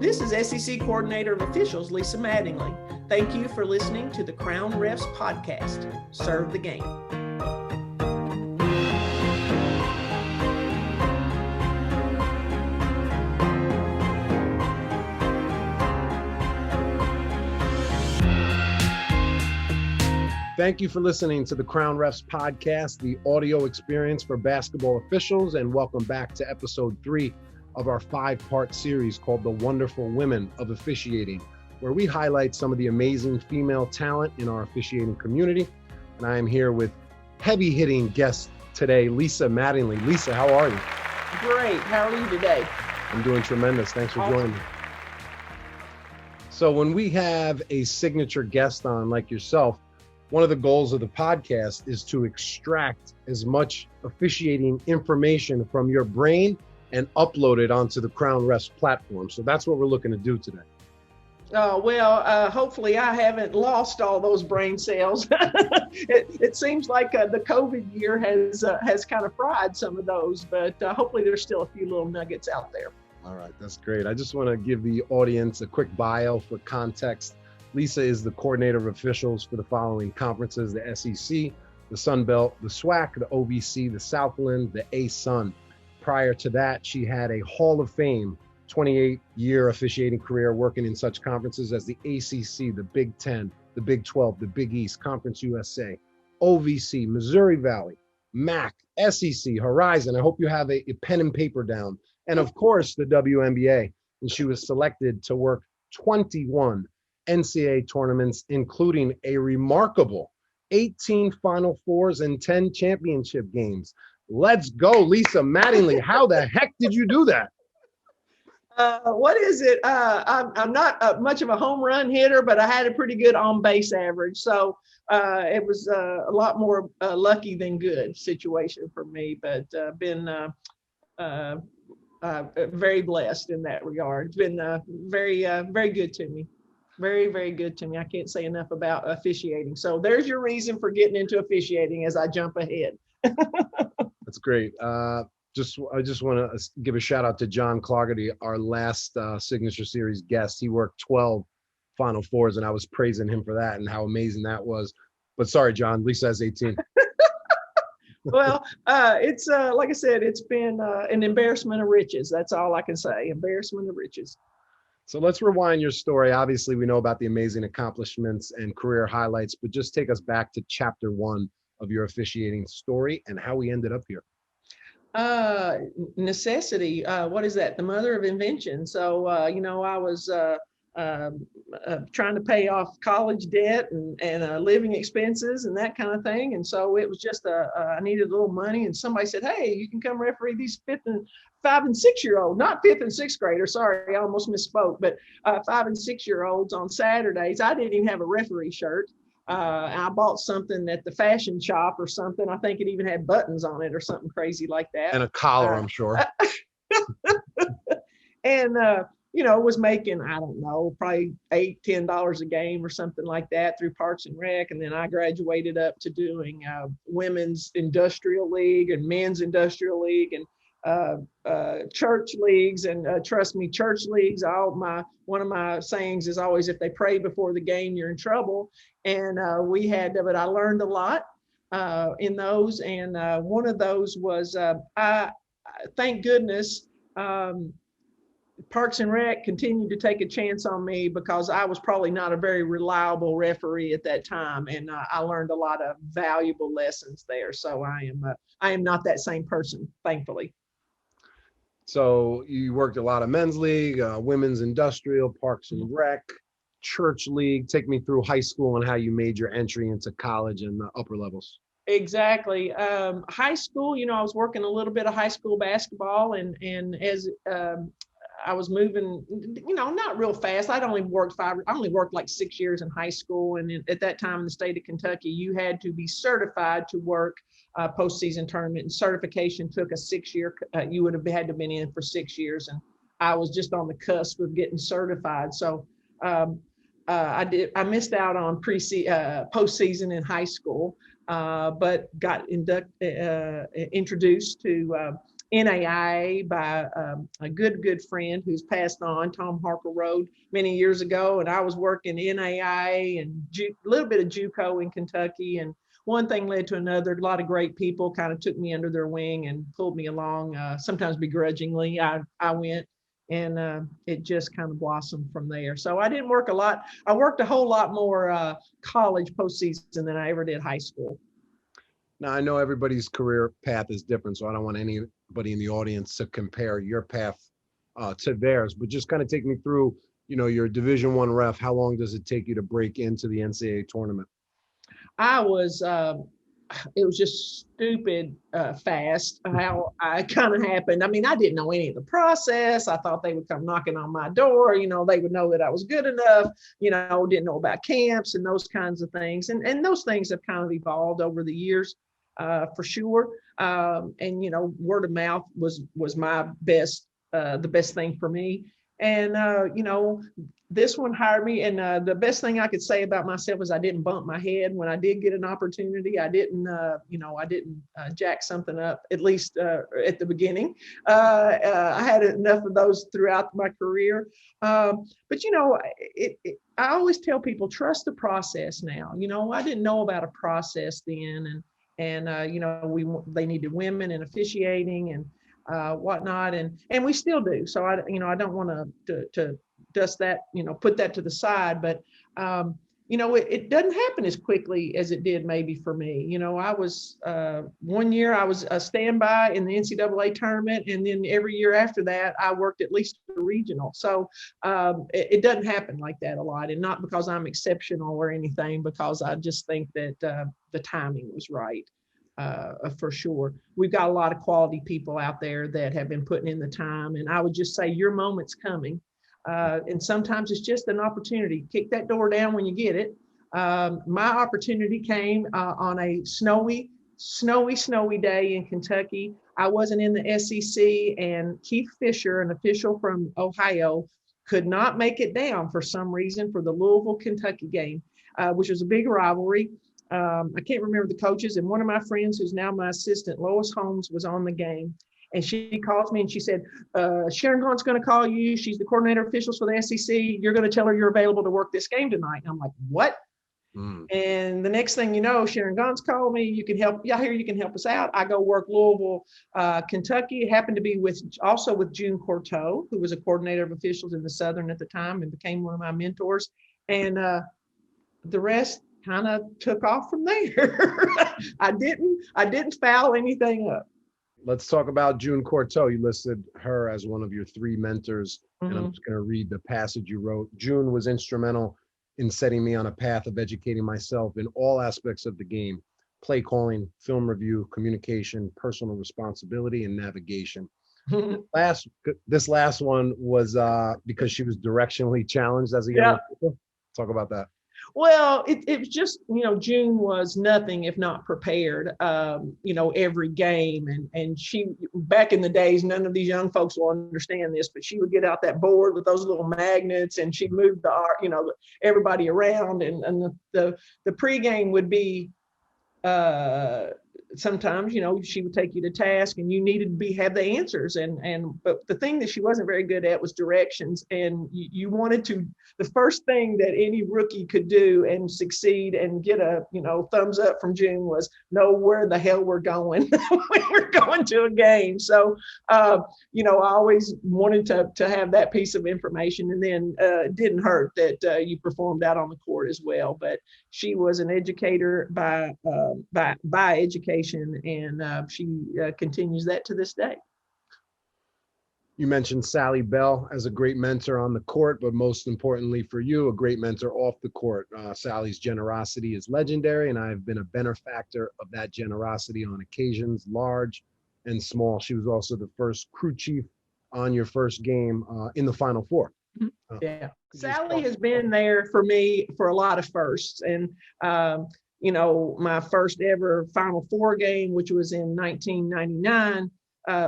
This is SEC Coordinator of Officials, Lisa Mattingly. Thank you for listening to the Crown Refs podcast. Serve the game. Thank you for listening to the Crown Refs podcast, the audio experience for basketball officials, and welcome back to episode 3 of our 5-part series called The Wonderful Women of Officiating, where we highlight some of the amazing female talent in our officiating community. And I am here with heavy-hitting guest today, Lisa Mattingly. Lisa, how are you? Great. How are you today? I'm doing tremendous. Thanks for joining me. So when we have a signature guest on like yourself, one of the goals of the podcast is to extract as much officiating information from your brain and upload it onto the Crown Refs platform. So that's what we're looking to do today. Hopefully I haven't lost all those brain cells. It seems like the COVID year has kind of fried some of those, but hopefully there's still a few little nuggets out there. All right, that's great. I just want to give the audience a quick bio for context. Lisa is the coordinator of officials for the following conferences: the SEC, the Sun Belt, the SWAC, the OVC, the Southland, the ASUN. Prior to that, she had a Hall of Fame 28-year officiating career working in such conferences as the ACC, the Big Ten, the Big 12, the Big East, Conference USA, OVC, Missouri Valley, MAC, SEC, Horizon. I hope you have a pen and paper down. And of course, the WNBA. And she was selected to work 21 Ncaa tournaments, including a remarkable 18 Final Fours and 10 championship games. Let's go, Lisa Mattingly. How the heck did you do that? What is it? I'm not much of a home run hitter, but I had a pretty good on-base average. So it was a lot more lucky than good situation for me, but been very blessed in that regard. It's been very good to me. Very, very good to me. I can't say enough about officiating. So there's your reason for getting into officiating as I jump ahead. That's great. I just want to give a shout out to June Courteau, our last Signature Series guest. He worked 12 Final Fours, and I was praising him for that and how amazing that was. But sorry, John, Lisa has 18. Well, it's like I said, it's been an embarrassment of riches. That's all I can say. Embarrassment of riches. So let's rewind your story. Obviously, we know about the amazing accomplishments and career highlights, but just take us back to chapter 1 of your officiating story and how we ended up here. Necessity. What is that? The mother of invention. So, I was trying to pay off college debt and living expenses and that kind of thing. And so it was just I needed a little money, and somebody said, "Hey, you can come referee these 5 and 6 year olds, not 5th and 6th graders. Sorry, I almost misspoke, but 5 and 6 year olds on Saturdays." I didn't even have a referee shirt. I bought something at the fashion shop or something. I think it even had buttons on it or something crazy like that. And a collar, I'm sure. And, was making, I don't know, probably $8, $10 a game or something like that through Parks and Rec. And then I graduated up to doing women's industrial league and men's industrial league and church leagues. And trust me, church leagues, one of my sayings is always, if they pray before the game, you're in trouble. And but I learned a lot in those. And one of those was, thank goodness, Parks and Rec continued to take a chance on me because I was probably not a very reliable referee at that time. And I learned a lot of valuable lessons there. So I am not that same person, thankfully. So you worked a lot of men's league, women's industrial, Parks and Rec, church league. Take me through high school and how you made your entry into college and the upper levels. Exactly. High school, I was working a little bit of high school basketball, and as I was moving, not real fast. I only worked like 6 years in high school. And at that time in the state of Kentucky, you had to be certified to work postseason tournament, and certification took a 6-year, you would have had to have been in for 6 years. And I was just on the cusp of getting certified. So I missed out on postseason in high school, but got introduced to NAIA by a good friend who's passed on, Tom Harper Road, many years ago. And I was working NAIA and a little bit of JUCO in Kentucky. And one thing led to another. A lot of great people kind of took me under their wing and pulled me along, sometimes begrudgingly. I went. And it just kind of blossomed from there. So I didn't work a lot. I worked a whole lot more college postseason than I ever did high school. Now, I know everybody's career path is different, so I don't want anybody in the audience to compare your path to theirs, but just kind of take me through, you know, your Division I ref. How long does it take you to break into the NCAA tournament? It was just stupid fast how I kind of happened. I mean, I didn't know any of the process. I thought they would come knocking on my door. You know, they would know that I was good enough, you know, didn't know about camps and those kinds of things. And those things have kind of evolved over the years for sure. And, you know, word of mouth was my best, the best thing for me. And, you know, this one hired me. And the best thing I could say about myself is I didn't bump my head when I did get an opportunity. I didn't, you know, I didn't jack something up, at least at the beginning. I had enough of those throughout my career. But, you know, I always tell people, trust the process now. You know, I didn't know about a process then. And you know, they needed women in officiating and whatnot, and we still do. So I don't want to dust that, you know, put that to the side, but you know, it doesn't happen as quickly as it did maybe for me. You know, I was one year I was a standby in the NCAA tournament, and then every year after that I worked at least a regional. So it doesn't happen like that a lot, and not because I'm exceptional or anything, because I just think that the timing was right. For sure. We've got a lot of quality people out there that have been putting in the time, and I would just say your moment's coming. And sometimes it's just an opportunity. Kick that door down when you get it. My opportunity came on a snowy day in Kentucky. I wasn't in the SEC, and Keith Fisher, an official from Ohio, could not make it down for some reason for the Louisville, Kentucky game, which was a big rivalry. I can't remember the coaches, and one of my friends, who's now my assistant, Lois Holmes, was on the game. And she calls me and she said, Sharon Gaughan's going to call you. She's the coordinator of officials for the SEC. You're going to tell her you're available to work this game tonight. And I'm like, what? And the next thing you know, Sharon Gaughan's called me. You can help. Yeah, I hear you can help us out. I go work Louisville, Kentucky. It happened to be also with June Courteau, who was a coordinator of officials in the Southern at the time and became one of my mentors. And the rest kind of took off from there. I didn't foul anything up. Let's talk about June Courteau. You listed her as one of your 3 mentors, and I'm just going to read the passage you wrote. June was instrumental in setting me on a path of educating myself in all aspects of the game: play calling, film review, communication, personal responsibility, and navigation. This last one was because she was directionally challenged as a young person. Talk about that. Well, it was just, you know, June was nothing if not prepared, you know, every game. And she, back in the days, none of these young folks will understand this, but she would get out that board with those little magnets, and she'd move you know, everybody around. And the pregame would be, sometimes, you know, she would take you to task and you needed to have the answers. But the thing that she wasn't very good at was directions. And you wanted to, the first thing that any rookie could do and succeed and get a, you know, thumbs up from June was know where the hell we're going when we're going to a game. So, you know, I always wanted to have that piece of information. And then it didn't hurt that you performed out on the court as well. But she was an educator by education. And she continues that to this day. You mentioned Sally Bell as a great mentor on the court, but most importantly for you, a great mentor off the court. Sally's generosity is legendary, and I've been a benefactor of that generosity on occasions, large and small. She was also the first crew chief on your first game in the Final Four. Yeah, Sally has been there for me for a lot of firsts. And you know, my first ever Final Four game, which was in 1999,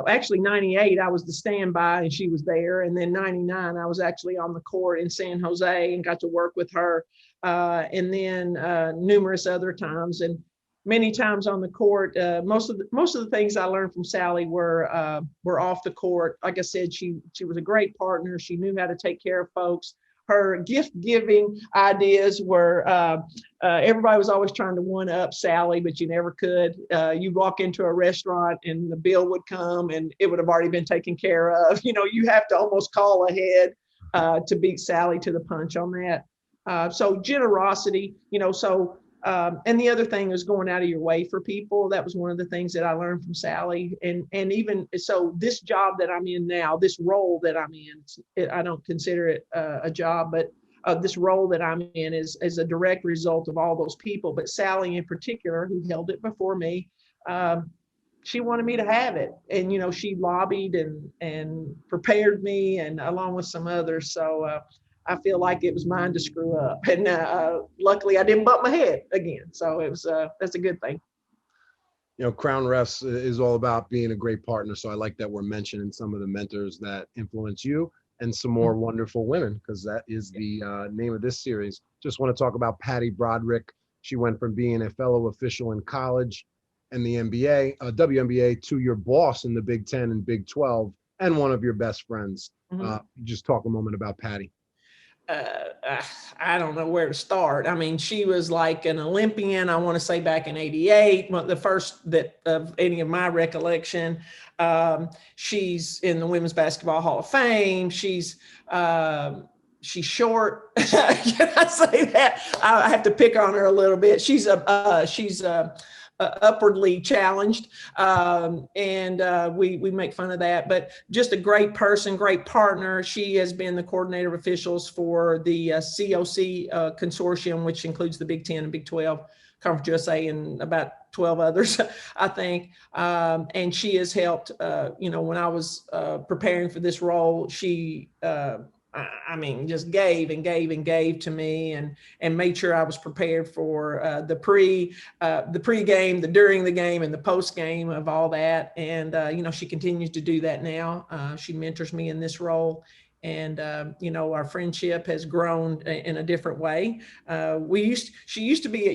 actually 98, I was the standby and she was there. And then 99, I was actually on the court in San Jose and got to work with her. And then numerous other times. And many times on the court. Most of the things I learned from Sally were off the court. Like I said, she was a great partner. She knew how to take care of folks. Her gift giving ideas were, everybody was always trying to one up Sally, but you never could. You walk into a restaurant and the bill would come and it would have already been taken care of. You have to almost call ahead to beat Sally to the punch on that. So generosity, and the other thing is going out of your way for people. That was one of the things that I learned from Sally. And even so, this job that I'm in now, this role that I'm in, I don't consider it a job, but this role that I'm in is a direct result of all those people. But Sally in particular, who held it before me, she wanted me to have it. And, she lobbied and prepared me, and along with some others. So I feel like it was mine to screw up. And luckily I didn't bump my head again. So it was, that's a good thing. Crown Refs is all about being a great partner. So I like that we're mentioning some of the mentors that influence you and some more wonderful women, because that is the name of this series. Just want to talk about Patty Broderick. She went from being a fellow official in college and the NBA, WNBA, to your boss in the Big 10 and Big 12, and one of your best friends. Just talk a moment about Patty. I don't know where to start. I mean, she was like an Olympian, I want to say back in '88, the first that of any of my recollection. She's in the Women's Basketball Hall of Fame. She's short. Can I say that? I have to pick on her a little bit. She's upwardly challenged, and we make fun of that, but just a great person, great partner. She has been the coordinator of officials for the COC consortium, which includes the Big 10 and Big 12, Conference USA, and about 12 others, I think. And she has helped, when I was preparing for this role, she just gave and gave and gave to me, and made sure I was prepared for the pre-game, the during the game, and the post-game of all that. And, she continues to do that now. She mentors me in this role. And, our friendship has grown in a different way. You used to be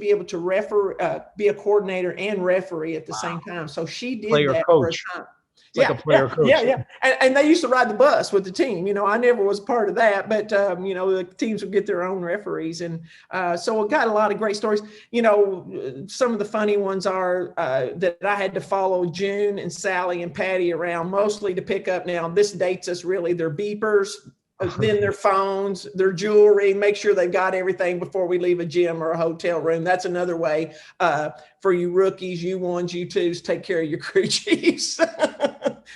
able to be a coordinator and referee at the same time. So she did that for a time. Like a player coach. Yeah. And they used to ride the bus with the team. I never was part of that, but the teams would get their own referees. And so it got a lot of great stories. Some of the funny ones are that I had to follow June and Sally and Patty around, mostly to pick up, now this dates us really, their beepers, then their phones, their jewelry, make sure they've got everything before we leave a gym or a hotel room. That's another way for you rookies, U1s, U2s, take care of your crew chiefs.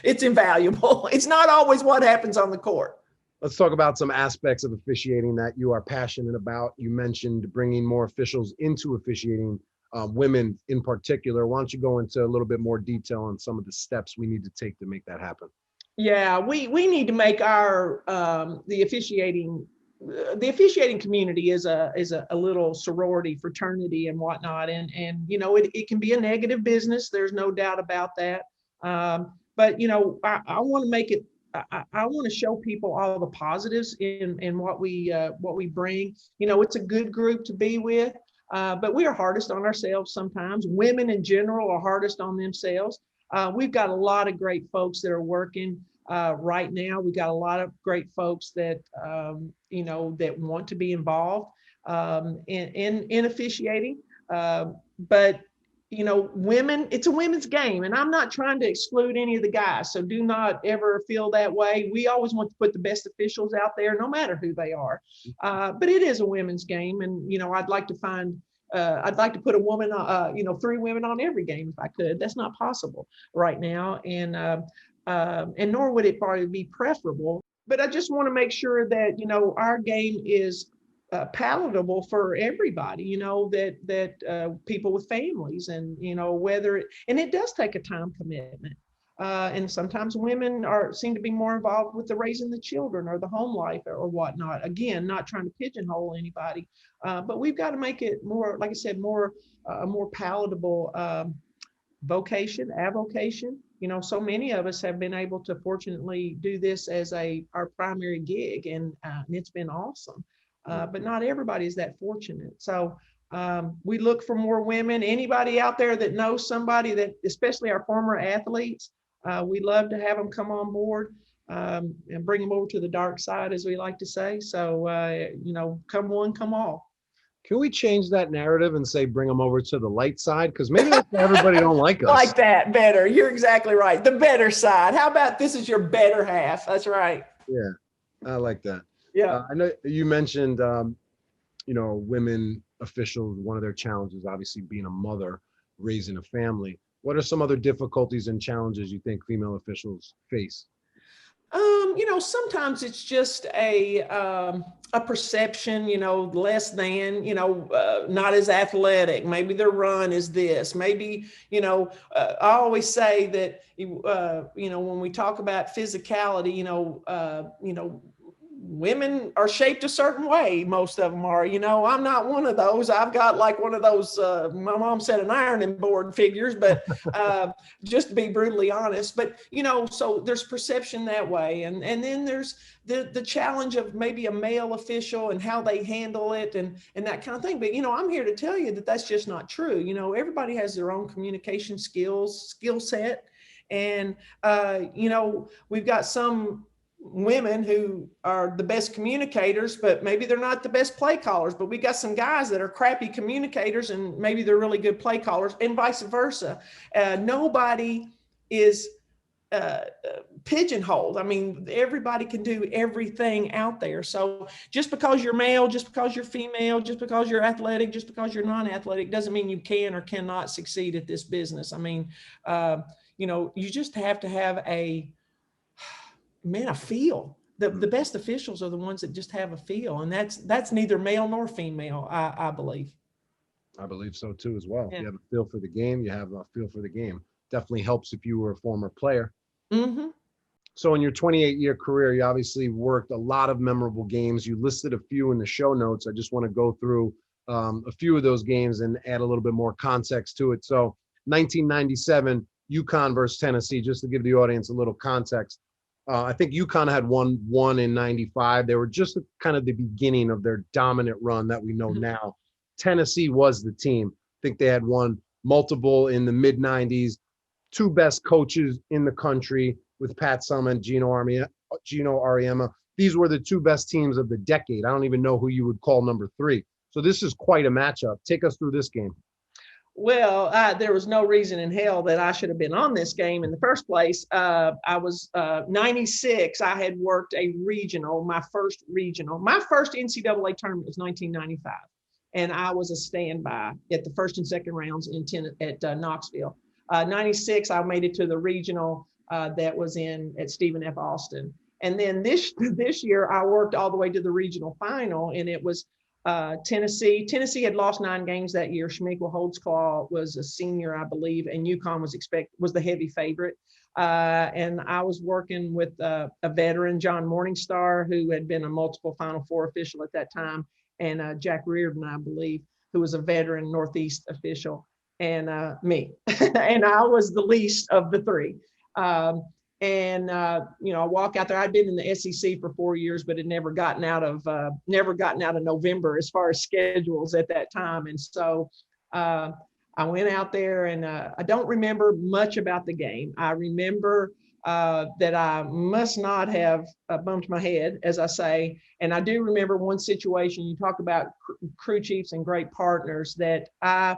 It's invaluable. It's not always what happens on the court. Let's talk about some aspects of officiating that you are passionate about. You mentioned bringing more officials into officiating, women in particular. Why don't you go into a little bit more detail on some of the steps we need to take to make that happen? Yeah, we need to make our the officiating community is a little sorority, fraternity, and whatnot, and it can be a negative business. There's no doubt about that. But I want to make it. I want to show people all the positives in what we bring. It's a good group to be with, but we are hardest on ourselves sometimes. Women in general are hardest on themselves. We've got a lot of great folks that are working right now. We've got a lot of great folks that that want to be involved in officiating, but women, it's a women's game, and I'm not trying to exclude any of the guys, so do not ever feel that way. We always want to put the best officials out there, no matter who they are. But it is a women's game, and I'd like to put a woman, 3 women on every game if I could. That's not possible right now, and nor would it probably be preferable. But I just want to make sure that our game is palatable for everybody, that people with families, and and it does take a time commitment, and sometimes women seem to be more involved with the raising the children or the home life or whatnot. Again, not trying to pigeonhole anybody, but we've got to make it more, like I said, a more palatable avocation. So many of us have been able to fortunately do this as our primary gig, and it's been awesome. But not everybody is that fortunate. So We look for more women. Anybody out there that knows somebody that, especially our former athletes, we love to have them come on board and bring them over to the dark side, as we like to say. So, you know, come one, come all. Can we change that narrative and say bring them over to the light side? Because maybe that's why everybody don't like us. Like that, better. You're exactly right. The better side. How about this is your better half? That's right. Yeah, I like that. Yeah. I know you mentioned, you know, women officials, one of their challenges, obviously being a mother, raising a family. What are some other difficulties and challenges you think female officials face? You know, sometimes it's just a perception, you know, less than, you know, not as athletic. Maybe their run is this. Maybe, you know, I always say that, you know, when we talk about physicality, you know, women are shaped a certain way. Most of them are, you know, I'm not one of those. I've got like one of those, my mom said an ironing board figures, but just to be brutally honest, but, you know, so there's perception that way. And then there's the challenge of maybe a male official and how they handle it and that kind of thing. But, you know, I'm here to tell you that that's just not true. You know, everybody has their own communication skill set. And, you know, we've got some women who are the best communicators, but maybe they're not the best play callers. But we got some guys that are crappy communicators and maybe they're really good play callers, and vice versa. Nobody is pigeonholed. I mean, everybody can do everything out there. So just because you're male, just because you're female, just because you're athletic, just because you're non-athletic doesn't mean you can or cannot succeed at this business. I mean, you know, you just have to have a feel. The best officials are the ones that just have a feel, and that's neither male nor female, I believe. I believe so too as well. Yeah. You have a feel for the game, you have a feel for the game. Definitely helps if you were a former player. Mm-hmm. So in your 28-year career, you obviously worked a lot of memorable games. You listed a few in the show notes. I just want to go through a few of those games and add a little bit more context to it. So 1997, Uconn versus Tennessee, just to give the audience a little context. I think Uconn had won in 95. They were just kind of the beginning of their dominant run that we know now. Tennessee was the team. I think they had won multiple in the mid 90s. Two best coaches in the country with Pat Summitt and Gino Auriemma. These were the two best teams of the decade. I don't even know who you would call number three. So this is quite a matchup. Take us through this game. Well, there was no reason in hell that I should have been on this game in the first place. I was 96. I had worked a regional, my first regional. My first NCAA tournament was 1995. And I was a standby at the first and second rounds at Knoxville. 96, I made it to the regional that was at Stephen F. Austin. And then this year, I worked all the way to the regional final, and it was Tennessee. Tennessee had lost 9 games that year. 𝗪𝗂𝗪 𝗪𝗂𝗪 was a senior, I believe, and Uconn was the heavy favorite. And I was working with a veteran, John Morningstar, who had been a multiple Final Four official at that time, and Jack Reardon, I believe, who was a veteran Northeast official, and me. And I was the least of the three. You know, I walk out there. I'd been in the SEC for 4 years, but had never gotten out of November as far as schedules at that time. And so I went out there, and I don't remember much about the game. I remember that I must not have bumped my head, as I say. And I do remember one situation. You talk about crew chiefs and great partners, that I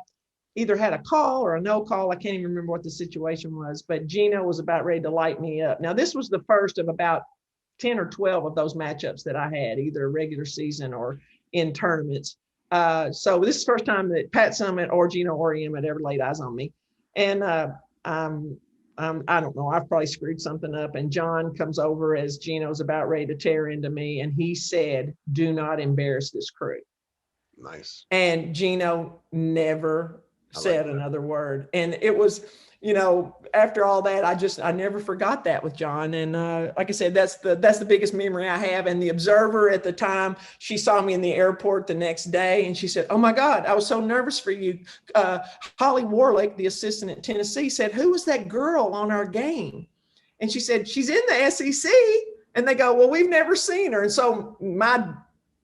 either had a call or a no call. I can't even remember what the situation was, but Gino was about ready to light me up. Now, this was the first of about 10 or 12 of those matchups that I had, either regular season or in tournaments. So this is the first time that Pat Summitt or Gino Auriemma had ever laid eyes on me. And I don't know, I've probably screwed something up. And John comes over as Gino's about ready to tear into me. And he said, "Do not embarrass this crew." Nice. And Gino never said another word. And it was, you know, after all that, I never forgot that with John. And like I said, that's the biggest memory I have. And the Observer at the time, she saw me in the airport the next day, and she said, "Oh my God, I was so nervous for you." Holly Warlick, the assistant at Tennessee, said, "Who was that girl on our game?" And she said, "She's in the SEC." And they go, "Well, we've never seen her." And so my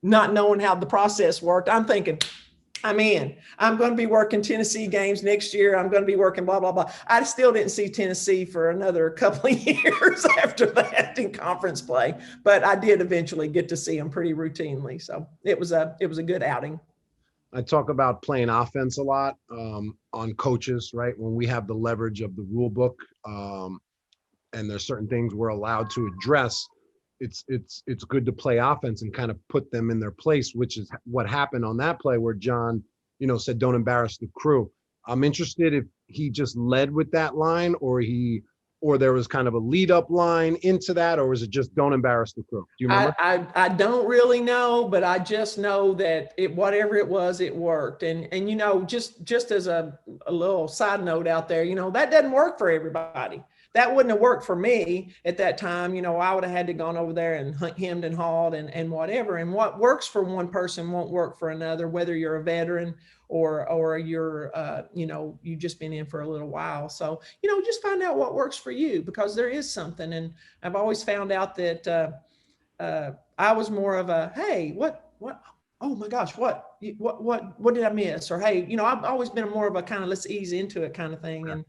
not knowing how the process worked, I'm thinking, I'm in. I'm going to be working Tennessee games next year. I'm going to be working blah, blah, blah. I still didn't see Tennessee for another couple of years after that in conference play, but I did eventually get to see them pretty routinely. So it was a good outing. I talk about playing offense a lot on coaches, right? When we have the leverage of the rule book and there's certain things we're allowed to address, it's good to play offense and kind of put them in their place, which is what happened on that play where John, said, don't embarrass the crew. I'm interested if he just led with that line or there was kind of a lead up line into that, or was it just don't embarrass the crew? Do you remember? I don't really know, but I just know that whatever it was, it worked. And just as a little side note out there, that doesn't work for everybody. That wouldn't have worked for me at that time. I would have had to gone over there and hemmed and hawed and whatever. And what works for one person won't work for another, whether you're a veteran or you're, you've just been in for a little while. So, just find out what works for you, because there is something. And I've always found out that I was more of a, hey, what, oh my gosh, what did I miss? Or, hey, I've always been more of a kind of let's ease into it kind of thing. And,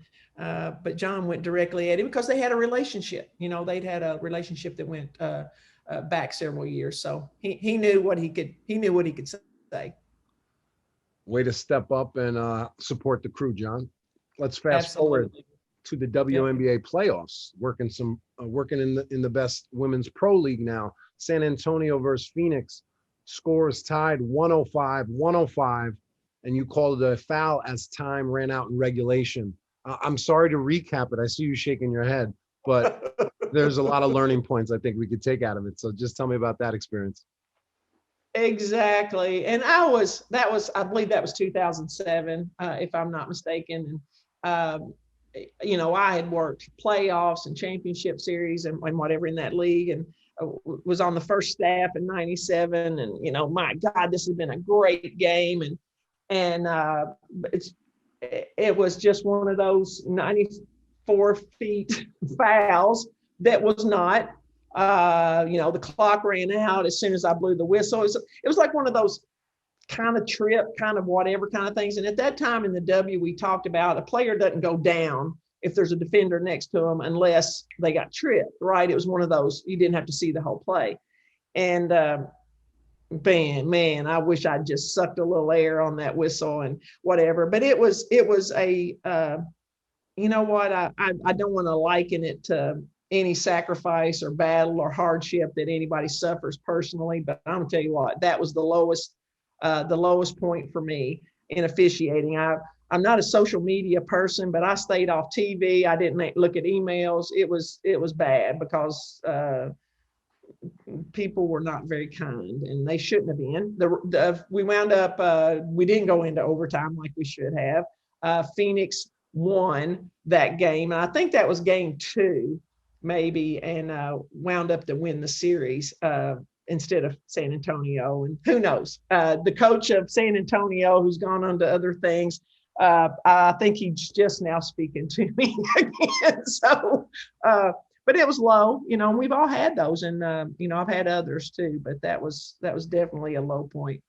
but John went directly at it because they had a relationship. They'd had a relationship that went back several years. So he knew what he could say. Way to step up and support the crew, John. Let's fast forward to the WNBA playoffs. Working in the best women's pro league now. San Antonio versus Phoenix. Scores tied 105-105, and you called it a foul as time ran out in regulation. I'm sorry to recap it. I see you shaking your head, but there's a lot of learning points I think we could take out of it. So just tell me about that experience. Exactly. And I believe that was 2007, if I'm not mistaken. And, I had worked playoffs and championship series and whatever in that league, and was on the first staff in 97. And, my God, this has been a great game. And it was just one of those 94 feet fouls that was not, the clock ran out as soon as I blew the whistle. It was like one of those kind of trip, kind of whatever kind of things. And at that time in the W, we talked about a player doesn't go down if there's a defender next to them unless they got tripped, right? It was one of those, you didn't have to see the whole play. And man, I wish I'd just sucked a little air on that whistle and whatever. But it was a, I don't want to liken it to any sacrifice or battle or hardship that anybody suffers personally. But I'm gonna tell you what, that was the lowest point for me in officiating. I'm not a social media person, but I stayed off TV. I didn't look at emails. It was bad because people were not very kind, and they shouldn't have been. We wound up, we didn't go into overtime like we should have. Phoenix won that game, and I think that was game 2, maybe, and wound up to win the series instead of San Antonio. And who knows? The coach of San Antonio, who's gone on to other things, I think he's just now speaking to me again. So, but it was low, we've all had those, and I've had others too, but that was definitely a low point.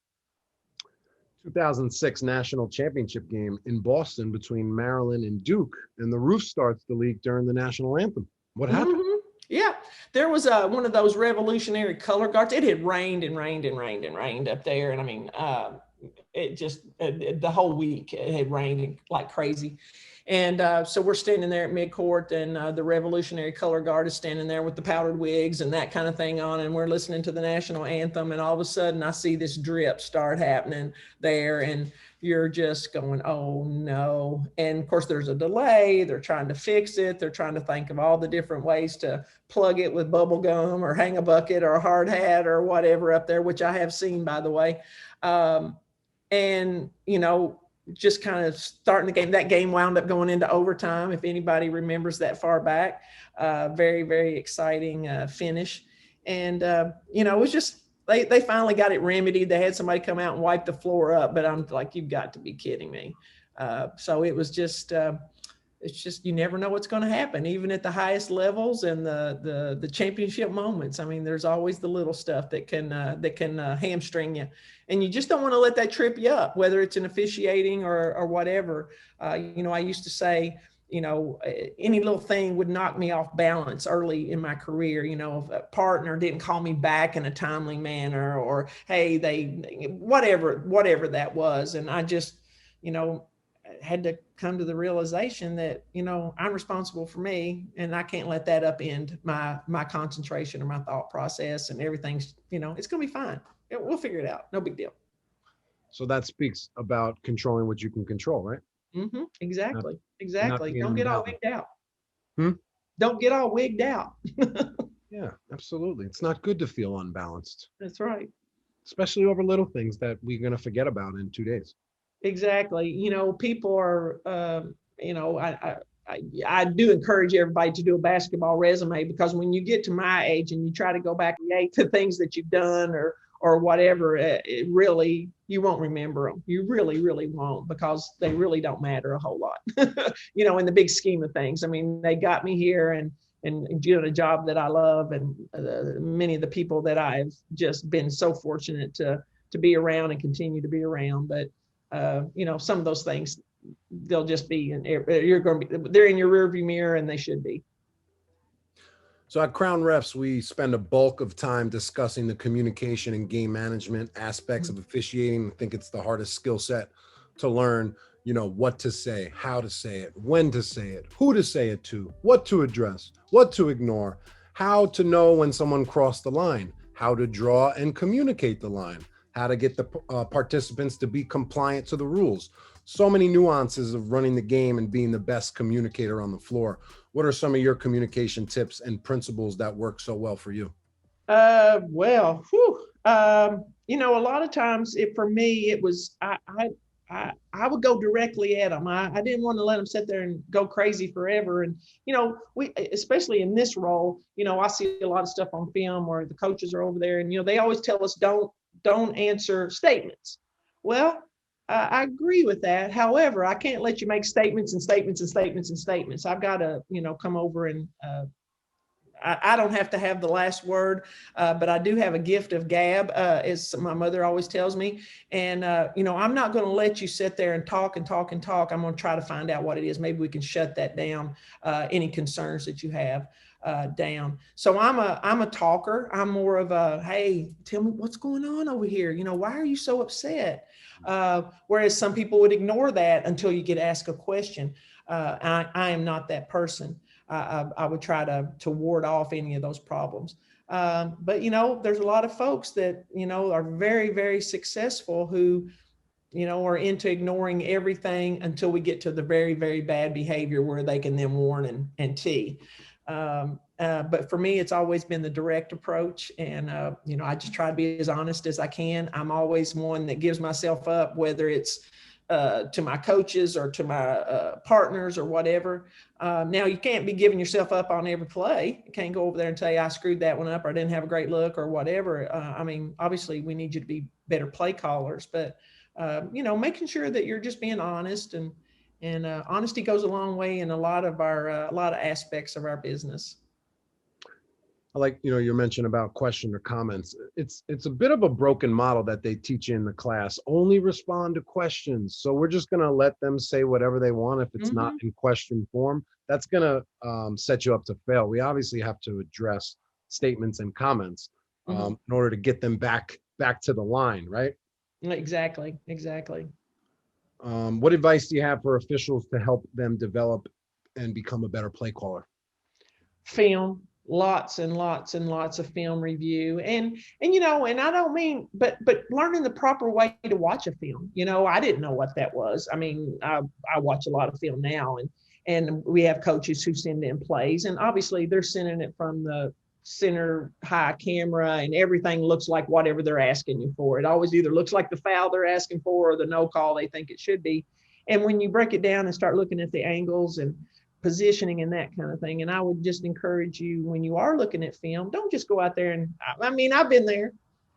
2006 national championship game in Boston between Maryland and Duke, and the roof starts the leak during the national anthem. What happened? Mm-hmm. Yeah, there was one of those revolutionary color guards. It had rained and rained and rained and rained up there, and I mean, it just the whole week it had rained like crazy. And so we're standing there at midcourt, and the Revolutionary Color Guard is standing there with the powdered wigs and that kind of thing on, and we're listening to the national anthem, and all of a sudden I see this drip start happening there, and you're just going, oh no. And of course there's a delay. They're trying to fix it. They're trying to think of all the different ways to plug it with bubble gum or hang a bucket or a hard hat or whatever up there, which I have seen, by the way. And, just kind of starting the game. That game wound up going into overtime, if anybody remembers that far back. Very, very exciting finish. And, it was just, they finally got it remedied. They had somebody come out and wipe the floor up, but I'm like, you've got to be kidding me. So it was just, it's just, you never know what's going to happen, even at the highest levels and the championship moments. I mean, there's always the little stuff that can hamstring you, and you just don't want to let that trip you up, whether it's in officiating or whatever. You know, I used to say, you know, any little thing would knock me off balance early in my career. You know, if a partner didn't call me back in a timely manner, or, hey, whatever that was. And I just, you know, had to come to the realization that, you know, I'm responsible for me, and I can't let that upend my concentration or my thought process, and everything's, you know, it's going to be fine. We'll figure it out. No big deal. So that speaks about controlling what you can control, right? Mm-hmm. Exactly. Not Exactly. being Don't get all unbalanced. wigged out. Hmm? Don't get all wigged out. Yeah, absolutely. It's not good to feel unbalanced, That's right. especially over little things that we're going to forget about in 2 days. Exactly. You know, people are, you know, I do encourage everybody to do a basketball resume, because when you get to my age and you try to go back to things that you've done or whatever, it really, you won't remember them. You really, really won't, because they really don't matter a whole lot, you know, in the big scheme of things. I mean, they got me here and doing a job that I love, and many of the people that I've just been so fortunate to be around and continue to be around. But you know, some of those things, they'll just be they're in your rearview mirror, and they should be. So at Crown Refs, we spend a bulk of time discussing the communication and game management aspects of officiating. I think it's the hardest skill set to learn, you know, what to say, how to say it, when to say it, who to say it to, what to address, what to ignore, how to know when someone crossed the line, how to draw and communicate the line, how to get the participants to be compliant to the rules. So many nuances of running the game and being the best communicator on the floor. What are some of your communication tips and principles that work so well for you? Well, you know, a lot of times for me, it was, I would go directly at them. I didn't want to let them sit there and go crazy forever. And, you know, especially in this role, you know, I see a lot of stuff on film where the coaches are over there and, you know, they always tell us, don't answer statements. Well, I agree with that. However, I can't let you make statements and statements and statements and statements. I've got to, you know, come over and I don't have to have the last word, but I do have a gift of gab, as my mother always tells me. And, you know, I'm not going to let you sit there and talk and talk and talk. I'm going to try to find out what it is. Maybe we can shut that down, any concerns that you have down. So I'm a talker. I'm more of a, hey, tell me what's going on over here. You know, why are you so upset? Whereas some people would ignore that until you get asked a question. I am not that person. I would try to ward off any of those problems. But, you know, there's a lot of folks that, you know, are very, very successful who, you know, are into ignoring everything until we get to the very, very bad behavior where they can then warn and tee. But for me, it's always been the direct approach. And, you know, I just try to be as honest as I can. I'm always one that gives myself up, whether it's to my coaches or to my partners or whatever. Now, you can't be giving yourself up on every play. You can't go over there and say, I screwed that one up, or I didn't have a great look or whatever. I mean, obviously, we need you to be better play callers, but, you know, making sure that you're just being honest, and honesty goes a long way in a lot of aspects of our business. I like, you know, your mention about question or comments. It's a bit of a broken model that they teach in the class. Only respond to questions. So we're just going to let them say whatever they want if it's not in question form. That's going to set you up to fail. We obviously have to address statements and comments in order to get them back to the line, right? Exactly. What advice do you have for officials to help them develop and become a better play caller? Film. Lots and lots and lots of film review, and you know, and I don't mean, but learning the proper way to watch a film. You know, I didn't know what that was. I mean, I watch a lot of film now, and we have coaches who send in plays, and obviously they're sending it from the center high camera, and everything looks like whatever they're asking you for. It always either looks like the foul they're asking for or the no call they think it should be. And when you break it down and start looking at the angles and positioning and that kind of thing. And I would just encourage you, when you are looking at film, don't just go out there and, I mean, I've been there.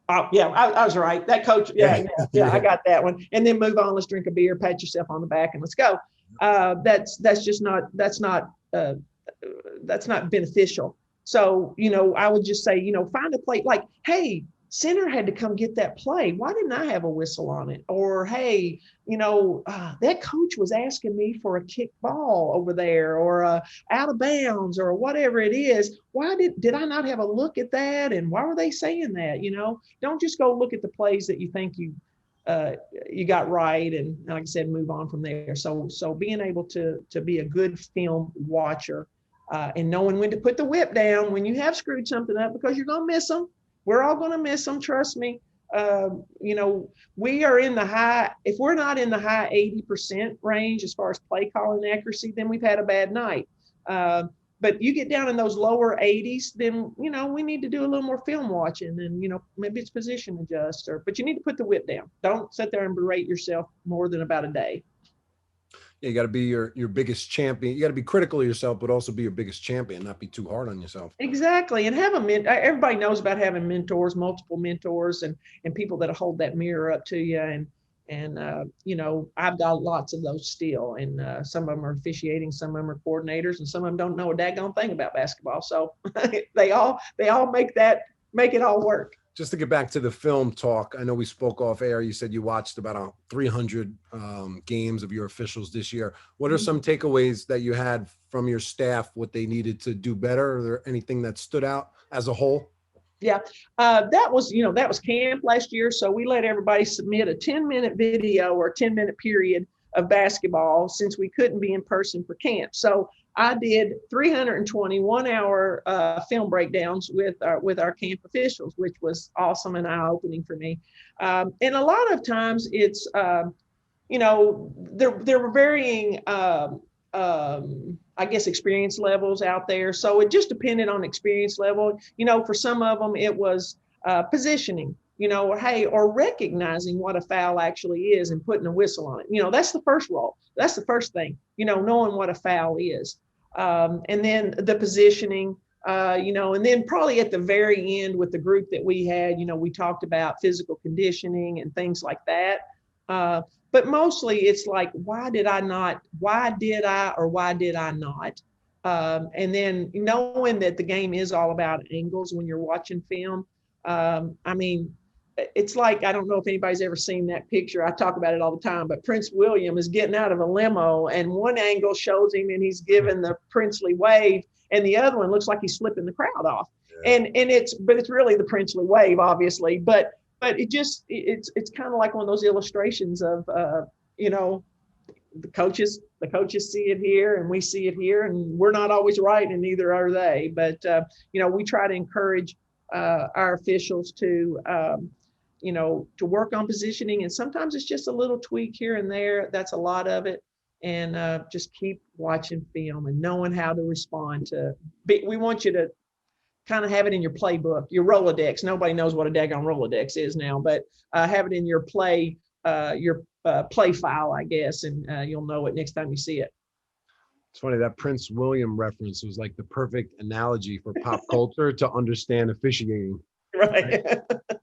Oh yeah, I was right. That coach, yeah, I got that one. And then move on, let's drink a beer, pat yourself on the back, and let's go. that's just not, that's not beneficial. So, I would just say, find a play, like, hey, center had to come get that play. Why didn't I have a whistle on it? Or, hey, that coach was asking me for a kick ball over there, or out of bounds, or whatever it is. Why did I not have a look at that? And why were they saying that? Don't just go look at the plays that you think you got right, and like I said, move on from there. So being able to be a good film watcher, and knowing when to put the whip down when you have screwed something up, because you're gonna miss them. We're all gonna miss them. Trust me. We are in the high. If we're not in the high 80% range as far as play calling accuracy, then we've had a bad night. But you get down in those lower 80s, then, we need to do a little more film watching, and, maybe it's position adjust, but you need to put the whip down. Don't sit there and berate yourself more than about a day. Yeah, you got to be your biggest champion. You got to be critical of yourself, but also be your biggest champion, not be too hard on yourself. Exactly. And have everybody knows about having mentors, multiple mentors, and people that hold that mirror up to you. And I've got lots of those still, and some of them are officiating, some of them are coordinators, and some of them don't know a daggone thing about basketball. So they all make it all work. Just to get back to the film talk, I know we spoke off air. You said you watched about 300 games of your officials this year. What are some takeaways that you had from your staff, what they needed to do better? Are there anything that stood out as a whole? Yeah, that was camp last year. So we let everybody submit a 10-minute video or 10-minute period of basketball, since we couldn't be in person for camp. So I did 320 1-hour film breakdowns with our camp officials, which was awesome and eye-opening for me. And a lot of times it's, there were varying, I guess, experience levels out there. So it just depended on experience level. For some of them, it was positioning, or recognizing what a foul actually is and putting a whistle on it. That's the first role. That's the first thing, knowing what a foul is. And then the positioning, and then probably at the very end with the group that we had, we talked about physical conditioning and things like that. But mostly it's like, why did I not? And then knowing that the game is all about angles when you're watching film. It's like, I don't know if anybody's ever seen that picture. I talk about it all the time, but Prince William is getting out of a limo, and one angle shows him and he's giving the princely wave, and the other one looks like he's flipping the crowd off. Yeah. And it's really the princely wave, obviously, but it's kind of like one of those illustrations of, the coaches see it here and we see it here, and we're not always right, and neither are they. But, we try to encourage our officials to work on positioning. And sometimes it's just a little tweak here and there. That's a lot of it. And just keep watching film and knowing how to respond to. We want you to kind of have it in your playbook, your Rolodex. Nobody knows what a daggone Rolodex is now, but have it in your play file, I guess, and you'll know it next time you see it. It's funny, that Prince William reference was like the perfect analogy for pop culture to understand officiating. Right.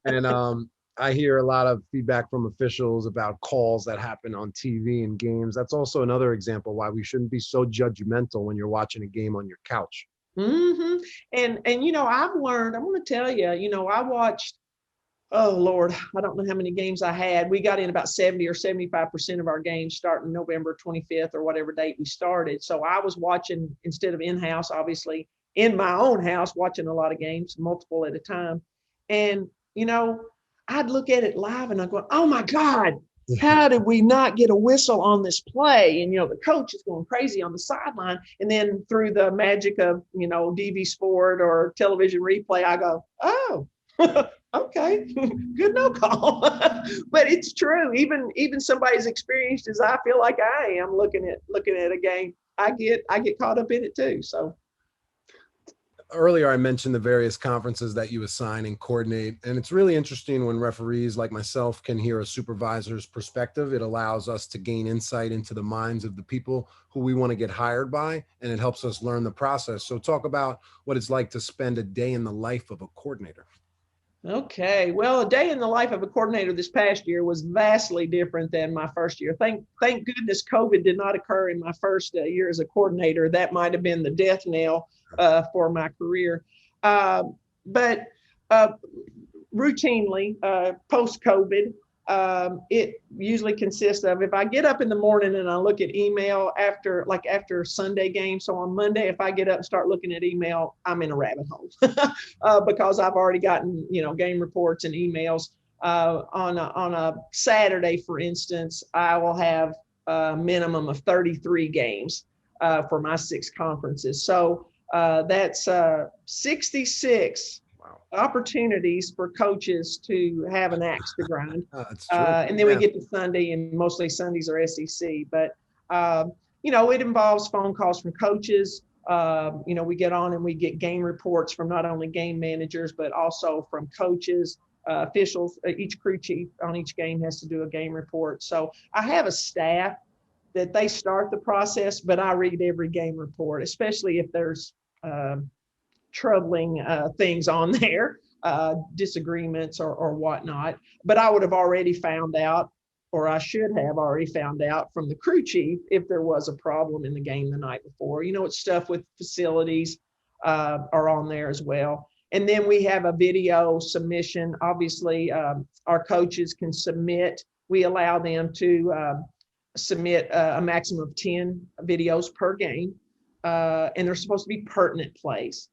And I hear a lot of feedback from officials about calls that happen on TV and games. That's also another example why we shouldn't be so judgmental when you're watching a game on your couch. Mm-hmm. And I've learned, I'm going to tell you, I watched, oh Lord, I don't know how many games I had. We got in about 70 or 75% of our games starting November 25th or whatever date we started. So I was watching, instead of in-house, obviously, in my own house, watching a lot of games, multiple at a time. And, I'd look at it live and I'd go, oh my God, how did we not get a whistle on this play? And, the coach is going crazy on the sideline. And then through the magic of, DV Sport or television replay, I go, oh, okay, good no call. But it's true. Even somebody as experienced as I feel like I am looking at a game, I get caught up in it too. So. Earlier, I mentioned the various conferences that you assign and coordinate, and it's really interesting when referees like myself can hear a supervisor's perspective. It allows us to gain insight into the minds of the people who we want to get hired by, and it helps us learn the process. So talk about what it's like to spend a day in the life of a coordinator. Okay, well, a day in the life of a coordinator this past year was vastly different than my first year. Thank goodness COVID did not occur in my first year as a coordinator. That might have been the death knell for my career. But routinely, post-COVID, it usually consists of, if I get up in the morning and I look at email after Sunday game. So on Monday, if I get up and start looking at email, I'm in a rabbit hole because I've already gotten, game reports and emails. On a Saturday, for instance, I will have a minimum of 33 games for my 6 conferences. So that's 66 opportunities for coaches to have an axe to grind. That's true. And then we get to Sunday, and mostly Sundays are SEC. But, it involves phone calls from coaches. We get on and we get game reports from not only game managers, but also from coaches, officials. Each crew chief on each game has to do a game report. So I have a staff that they start the process, but I read every game report, especially if there's troubling things on there, disagreements or whatnot. But I would have already found out, or I should have already found out from the crew chief if there was a problem in the game the night before. It's stuff with facilities are on there as well. And then we have a video submission. Obviously, our coaches can submit. We allow them to submit a maximum of 10 videos per game, and they're supposed to be pertinent plays.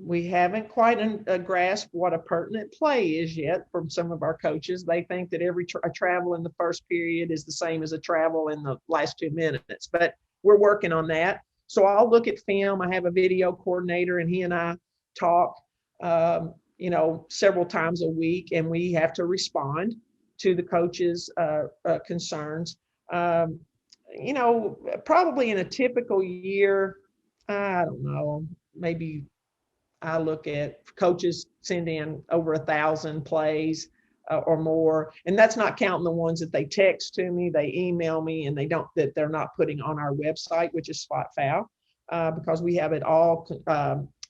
We haven't quite grasped what a pertinent play is yet from some of our coaches. They think that every a travel in the first period is the same as a travel in the last 2 minutes, but we're working on that. So I'll look at film. I have a video coordinator, and he and I talk, several times a week, and we have to respond to the coaches' concerns. Probably in a typical year, I don't know, maybe I look at coaches send in over 1,000 plays or more. And that's not counting the ones that they text to me, they email me, and that they're not putting on our website, which is Spot Foul, because we have it all.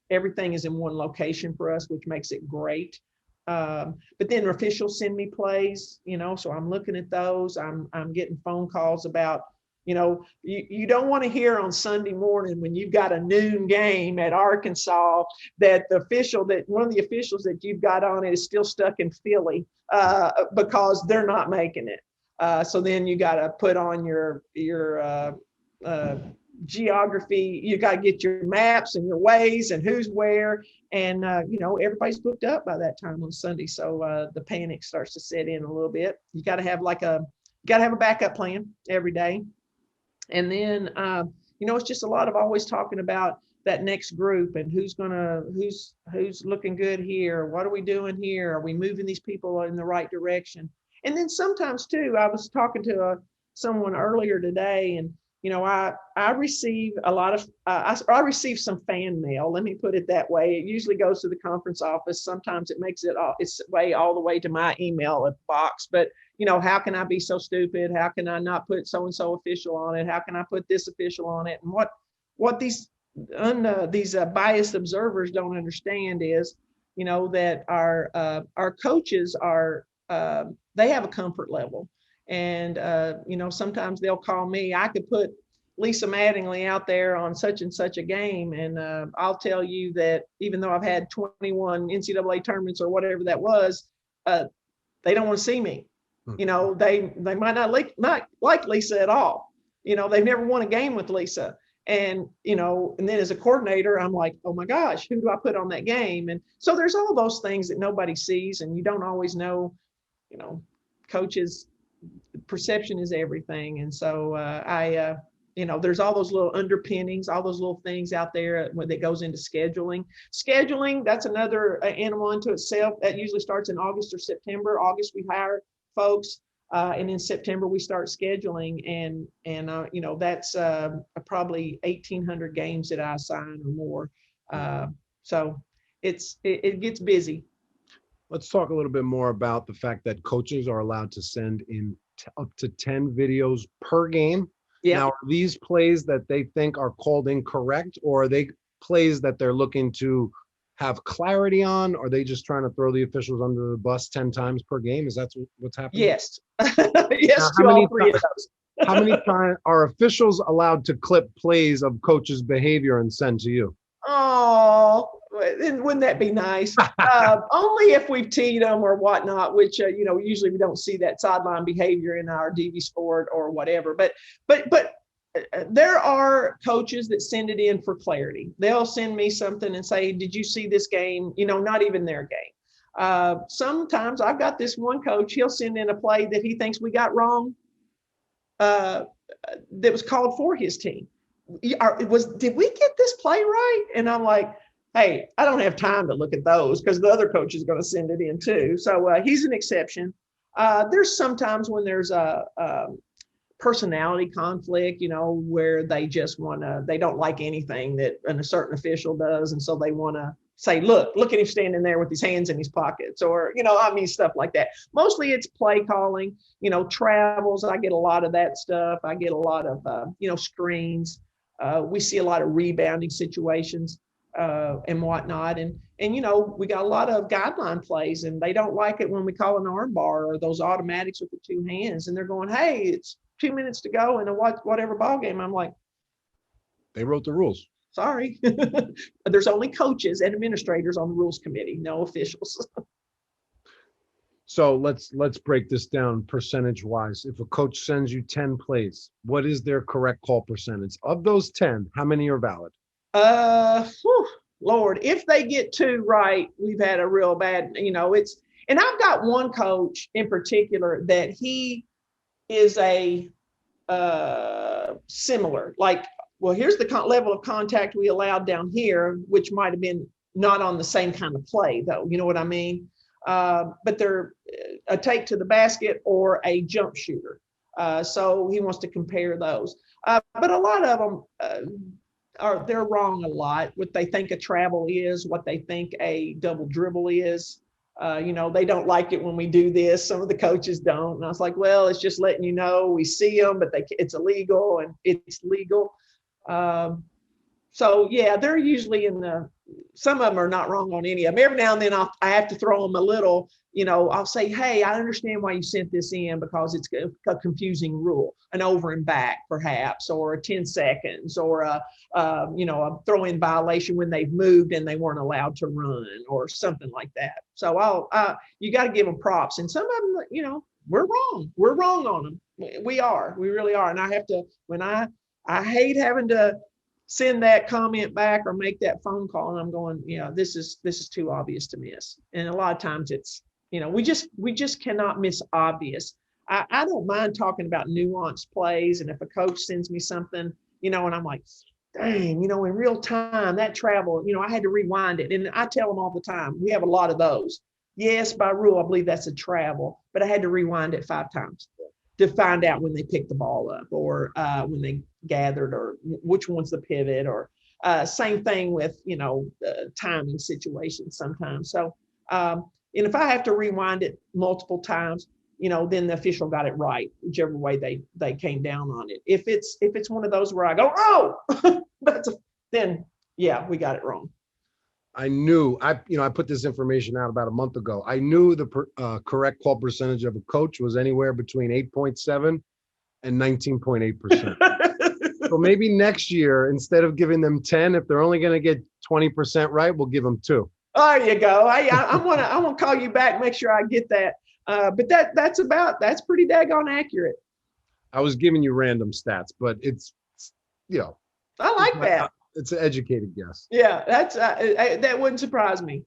Everything is in one location for us, which makes it great. But then officials send me plays, so I'm looking at those. I'm getting phone calls about, you don't want to hear on Sunday morning when you've got a noon game at Arkansas that one of the officials that you've got on it is still stuck in Philly because they're not making it. So then you got to put on your geography. You got to get your maps and your ways and who's where. And, everybody's booked up by that time on Sunday. So the panic starts to set in a little bit. You got to have a backup plan every day. And then, it's just a lot of always talking about that next group and who's looking good here. What are we doing here? Are we moving these people in the right direction? And then sometimes too, I was talking to someone earlier today, and, I receive a lot of, I receive some fan mail. Let me put it that way. It usually goes to the conference office. Sometimes it makes its way all the way to my email box, but how can I be so stupid? How can I not put so-and-so official on it? How can I put this official on it? And what these biased observers don't understand is, that our coaches they have a comfort level. And, sometimes they'll call me. I could put Lisa Mattingly out there on such and such a game. And I'll tell you that even though I've had 21 NCAA tournaments or whatever that was, they don't want to see me. They might not like Lisa at all. They've never won a game with Lisa. And, and then as a coordinator, I'm like, oh my gosh, who do I put on that game? And so there's all those things that nobody sees, and you don't always know, coaches' perception is everything. And so there's all those little underpinnings, all those little things out there that goes into scheduling. Scheduling, that's another animal unto itself. That usually starts in August or September. August, we hire folks. And in September, we start scheduling, and that's probably 1,800 games that I assign or more. So it gets busy. Let's talk a little bit more about the fact that coaches are allowed to send in up to 10 videos per game. Yeah. Now, are these plays that they think are called incorrect, or are they plays that they're looking to have clarity on? Are they just trying to throw the officials under the bus 10 times per game? Is that what's happening? Yes. Yes, Now, to all three of those. how many times are officials allowed to clip plays of coaches' behavior and send to you? Oh, wouldn't that be nice? Only if we've teed them or whatnot, which, usually we don't see that sideline behavior in our DV sport or whatever. But there are coaches that send it in for clarity. They'll send me something and say, did you see this game? Not even their game. Sometimes I've got this one coach, he'll send in a play that he thinks we got wrong that was called for his team. Did we get this play right? And I'm like, hey, I don't have time to look at those because the other coach is going to send it in too. So he's an exception. There's sometimes when there's a personality conflict, where they just they don't like anything that a certain official does. And so they want to say, look at him standing there with his hands in his pockets, or, stuff like that. Mostly it's play calling, travels. I get a lot of that stuff. I get a lot of, screens. We see a lot of rebounding situations and whatnot. And we got a lot of guideline plays, and they don't like it when we call an arm bar or those automatics with the two hands. And they're going, hey, it's 2 minutes to go in a whatever ball game. I'm like, they wrote the rules. Sorry. There's only coaches and administrators on the rules committee, no officials. So let's break this down percentage wise. If a coach sends you 10 plays, what is their correct call percentage? Of those 10, how many are valid? Lord, if they get 2 right, we've had a real bad, and I've got one coach in particular that he is a similar, like, well, here's the level of contact we allowed down here, which might have been not on the same kind of play, though. You know what I mean? But they're a take to the basket or a jump shooter. So he wants to compare those. But a lot of them they're wrong a lot. What they think a travel is, what they think a double dribble is. They don't like it when we do this. Some of the coaches don't. And I was like, well, it's just letting you know we see them, but it's illegal and it's legal. So yeah, they're usually some of them are not wrong on any of them. Every now and then I have to throw them a little, I'll say, hey, I understand why you sent this in because it's a confusing rule, an over and back perhaps, or 10 seconds, or a throw-in violation when they've moved and they weren't allowed to run or something like that. So you got to give them props. And some of them, we're wrong on them. We really are. And I have to, I hate having to send that comment back or make that phone call, and I'm going, this is too obvious to miss. And a lot of times it's, we just cannot miss obvious. I don't mind talking about nuanced plays, and if a coach sends me something, and I'm like, dang, in real time, that travel, I had to rewind it. And I tell them all the time, we have a lot of those. Yes, by rule, I believe that's a travel, but I had to rewind it 5 times to find out when they picked the ball up, or when they gathered, or which one's the pivot, or same thing with, timing situations sometimes. So, and if I have to rewind it multiple times, then the official got it right, whichever way they came down on it. If it's one of those where I go, oh, then yeah, we got it wrong. I knew, I put this information out about a month ago. I knew the correct call percentage of a coach was anywhere between 8.7 and 19.8%. So maybe next year, instead of giving them 10, if they're only going to get 20% right, we'll give them 2. There you go. I want to call you back, make sure I get that. But that's pretty daggone accurate. I was giving you random stats, but it's, I like that. It's an educated guess. Yeah, that wouldn't surprise me.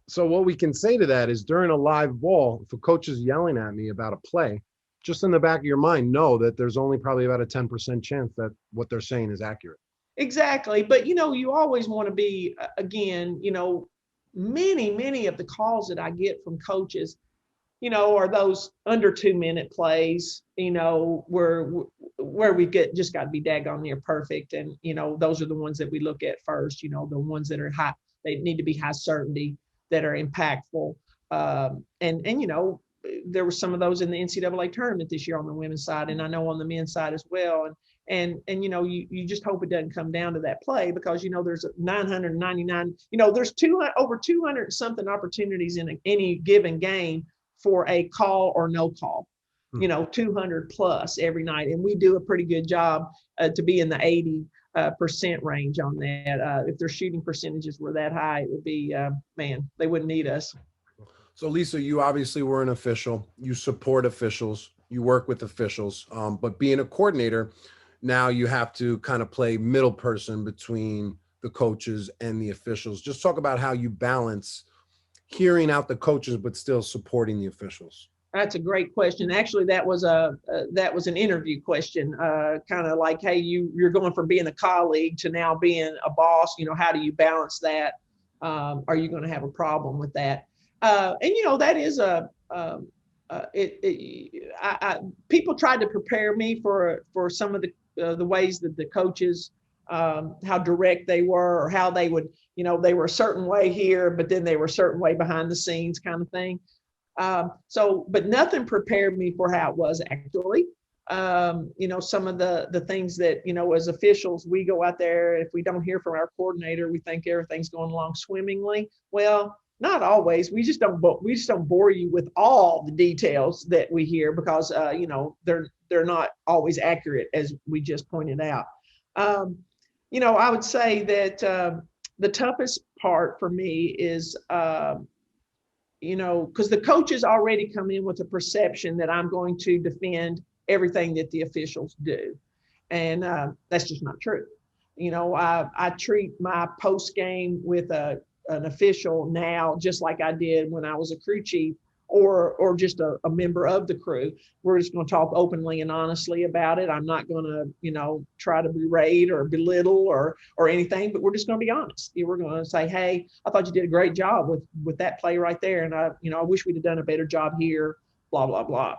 So what we can say to that is, during a live ball, if a coach is yelling at me about a play, just in the back of your mind, know that there's only probably about a 10% chance that what they're saying is accurate. Exactly. But, you always want to be, again, many of the calls that I get from coaches, are those under 2-minute plays, where we just got to be daggone near perfect. And, those are the ones that we look at first, the ones that are high, they need to be high certainty, that are impactful. There were some of those in the NCAA tournament this year on the women's side, and I know on the men's side as well. you know, you just hope it doesn't come down to that play, because, you know, there's 999, you know, there's over 200 something opportunities in any given game for a call or no call, you know, 200 plus every night. And we do a pretty good job to be in the 80% range on that. If their shooting percentages were that high, it would be, man, they wouldn't need us. So Lisa, you obviously were an official, you support officials, you work with officials, but being a coordinator, now you have to kind of play middle person between the coaches and the officials. Just talk about how you balance hearing out the coaches, but still supporting the officials. That's a great question. Actually, that was an interview question, kind of like, hey, you're going from being a colleague to now being a boss. You know, how do you balance that? Are you going to have a problem with that? And you know, that is people tried to prepare me for some of the ways that the coaches, how direct they were, or how they would, you know, they were a certain way here, but then they were a certain way behind the scenes, kind of thing. But nothing prepared me for how it was actually. You know, some of the things that, you know, as officials, we go out there, if we don't hear from our coordinator, we think everything's going along swimmingly. Well, not always. We just don't bore you with all the details that we hear, because, you know, they're not always accurate, as we just pointed out. You know, I would say that the toughest part for me is, you know, because the coaches already come in with a perception that I'm going to defend everything that the officials do. And that's just not true. You know, I treat my post game with an official now just like I did when I was a crew chief, or just a member of the crew. We're just going to talk openly and honestly about it. I'm not going to, you know, try to berate or belittle or anything, but we're just going to be honest. We're going to say, hey, I thought you did a great job with that play right there, and I wish we'd have done a better job here, blah, blah, blah.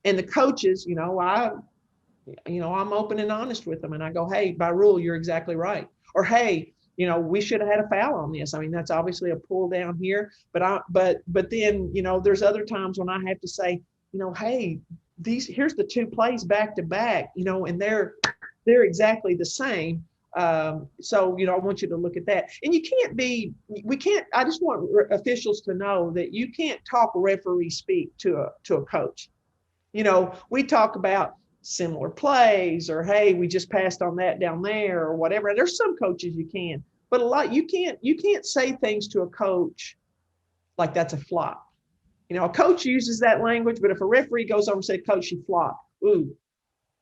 And the coaches, you know, I'm open and honest with them, and I go, hey, by rule, you're exactly right. Or, hey, you know, we should have had a foul on this. I mean, that's obviously a pull down here, but then, you know, there's other times when I have to say, you know, hey, here's the two plays back to back, you know, and they're exactly the same. So, you know, I want you to look at that. And I just want officials to know that you can't talk referee speak to a coach. You know, we talk about similar plays, or, hey, we just passed on that down there, or whatever. And there's some coaches you can, but a lot, you can't say things to a coach like that's a flop. You know, a coach uses that language, but if a referee goes over and says, coach, you flopped. Ooh,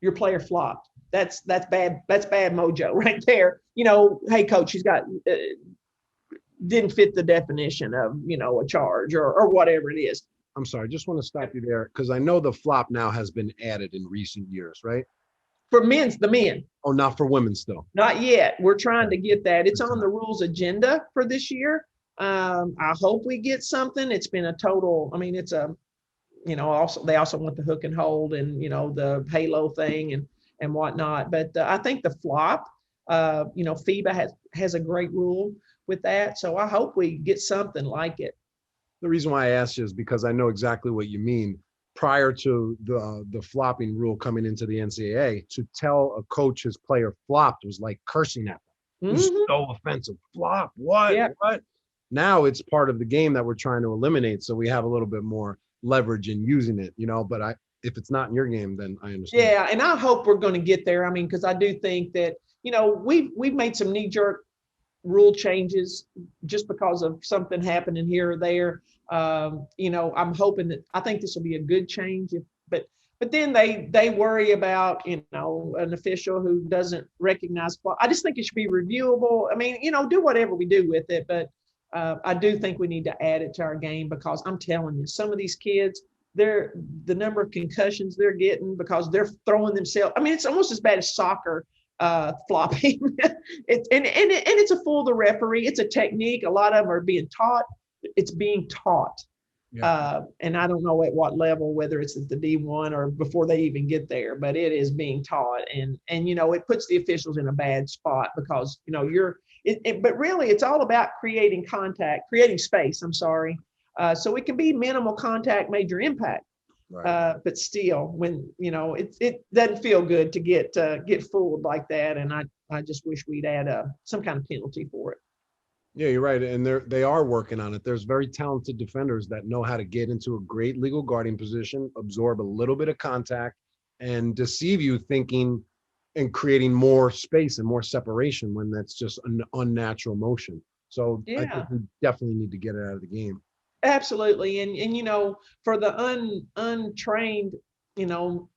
your player flopped. That's bad. That's bad mojo right there. You know, hey, coach, he's got, didn't fit the definition of, you know, a charge or whatever it is. I'm sorry, I just want to stop you there, because I know the flop now has been added in recent years, right? For the men. Oh, not for women still. Not yet. We're trying to get that. It's on the rules agenda for this year. I hope we get something. It's been a total, I mean, it's a, you know, they also want the hook and hold and, you know, the halo thing and whatnot. But I think the flop, you know, FIBA has a great rule with that. So I hope we get something like it. The reason why I asked you is because I know exactly what you mean. Prior to the flopping rule coming into the NCAA, to tell a coach his player flopped was like cursing at them. It was so offensive. Flop, what? Yeah. What? Now it's part of the game that we're trying to eliminate, so we have a little bit more leverage in using it, you know. But if it's not in your game, then I understand. Yeah, and I hope we're going to get there. I mean, because I do think that, you know, we've made some knee-jerk rule changes just because of something happening here or there. You know, I'm hoping that, I think this will be a good change, but then they worry about, you know, an official who doesn't recognize. I just think it should be reviewable. I mean, you know, do whatever we do with it, but I do think we need to add it to our game, because I'm telling you, some of these kids, the number of concussions they're getting because they're throwing themselves. I mean, it's almost as bad as soccer. Flopping. It's a fool the referee. It's a technique. A lot of them are being taught. It's being taught. Yeah. And I don't know at what level, whether it's at the D1 or before they even get there, but it is being taught. And you know, it puts the officials in a bad spot, because, you know, but really it's all about creating space. I'm sorry. So it can be minimal contact, major impact. Right. But still, when, you know, it doesn't feel good to get fooled like that. And I just wish we'd add some kind of penalty for it. Yeah, you're right. And they are working on it. There's very talented defenders that know how to get into a great legal guarding position, absorb a little bit of contact, and deceive you thinking and creating more space and more separation when that's just an unnatural motion. So I Yeah, think we definitely need to get it out of the game. absolutely. And you know, for the untrained, you know,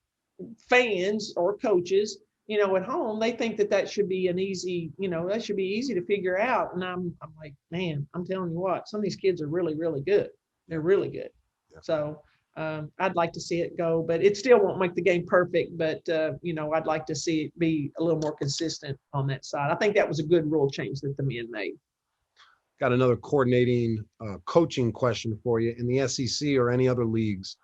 fans or coaches, you know, at home, they think that should be an easy, you know, that should be easy to figure out. And I'm like, man, I'm telling you what, some of these kids are really, really good. They're really good. Yeah. So I'd like to see it go, but it still won't make the game perfect. But, you know, I'd like to see it be a little more consistent on that side. I think that was a good rule change that the men made. Got another coordinating coaching question for you. In the SEC or any other leagues,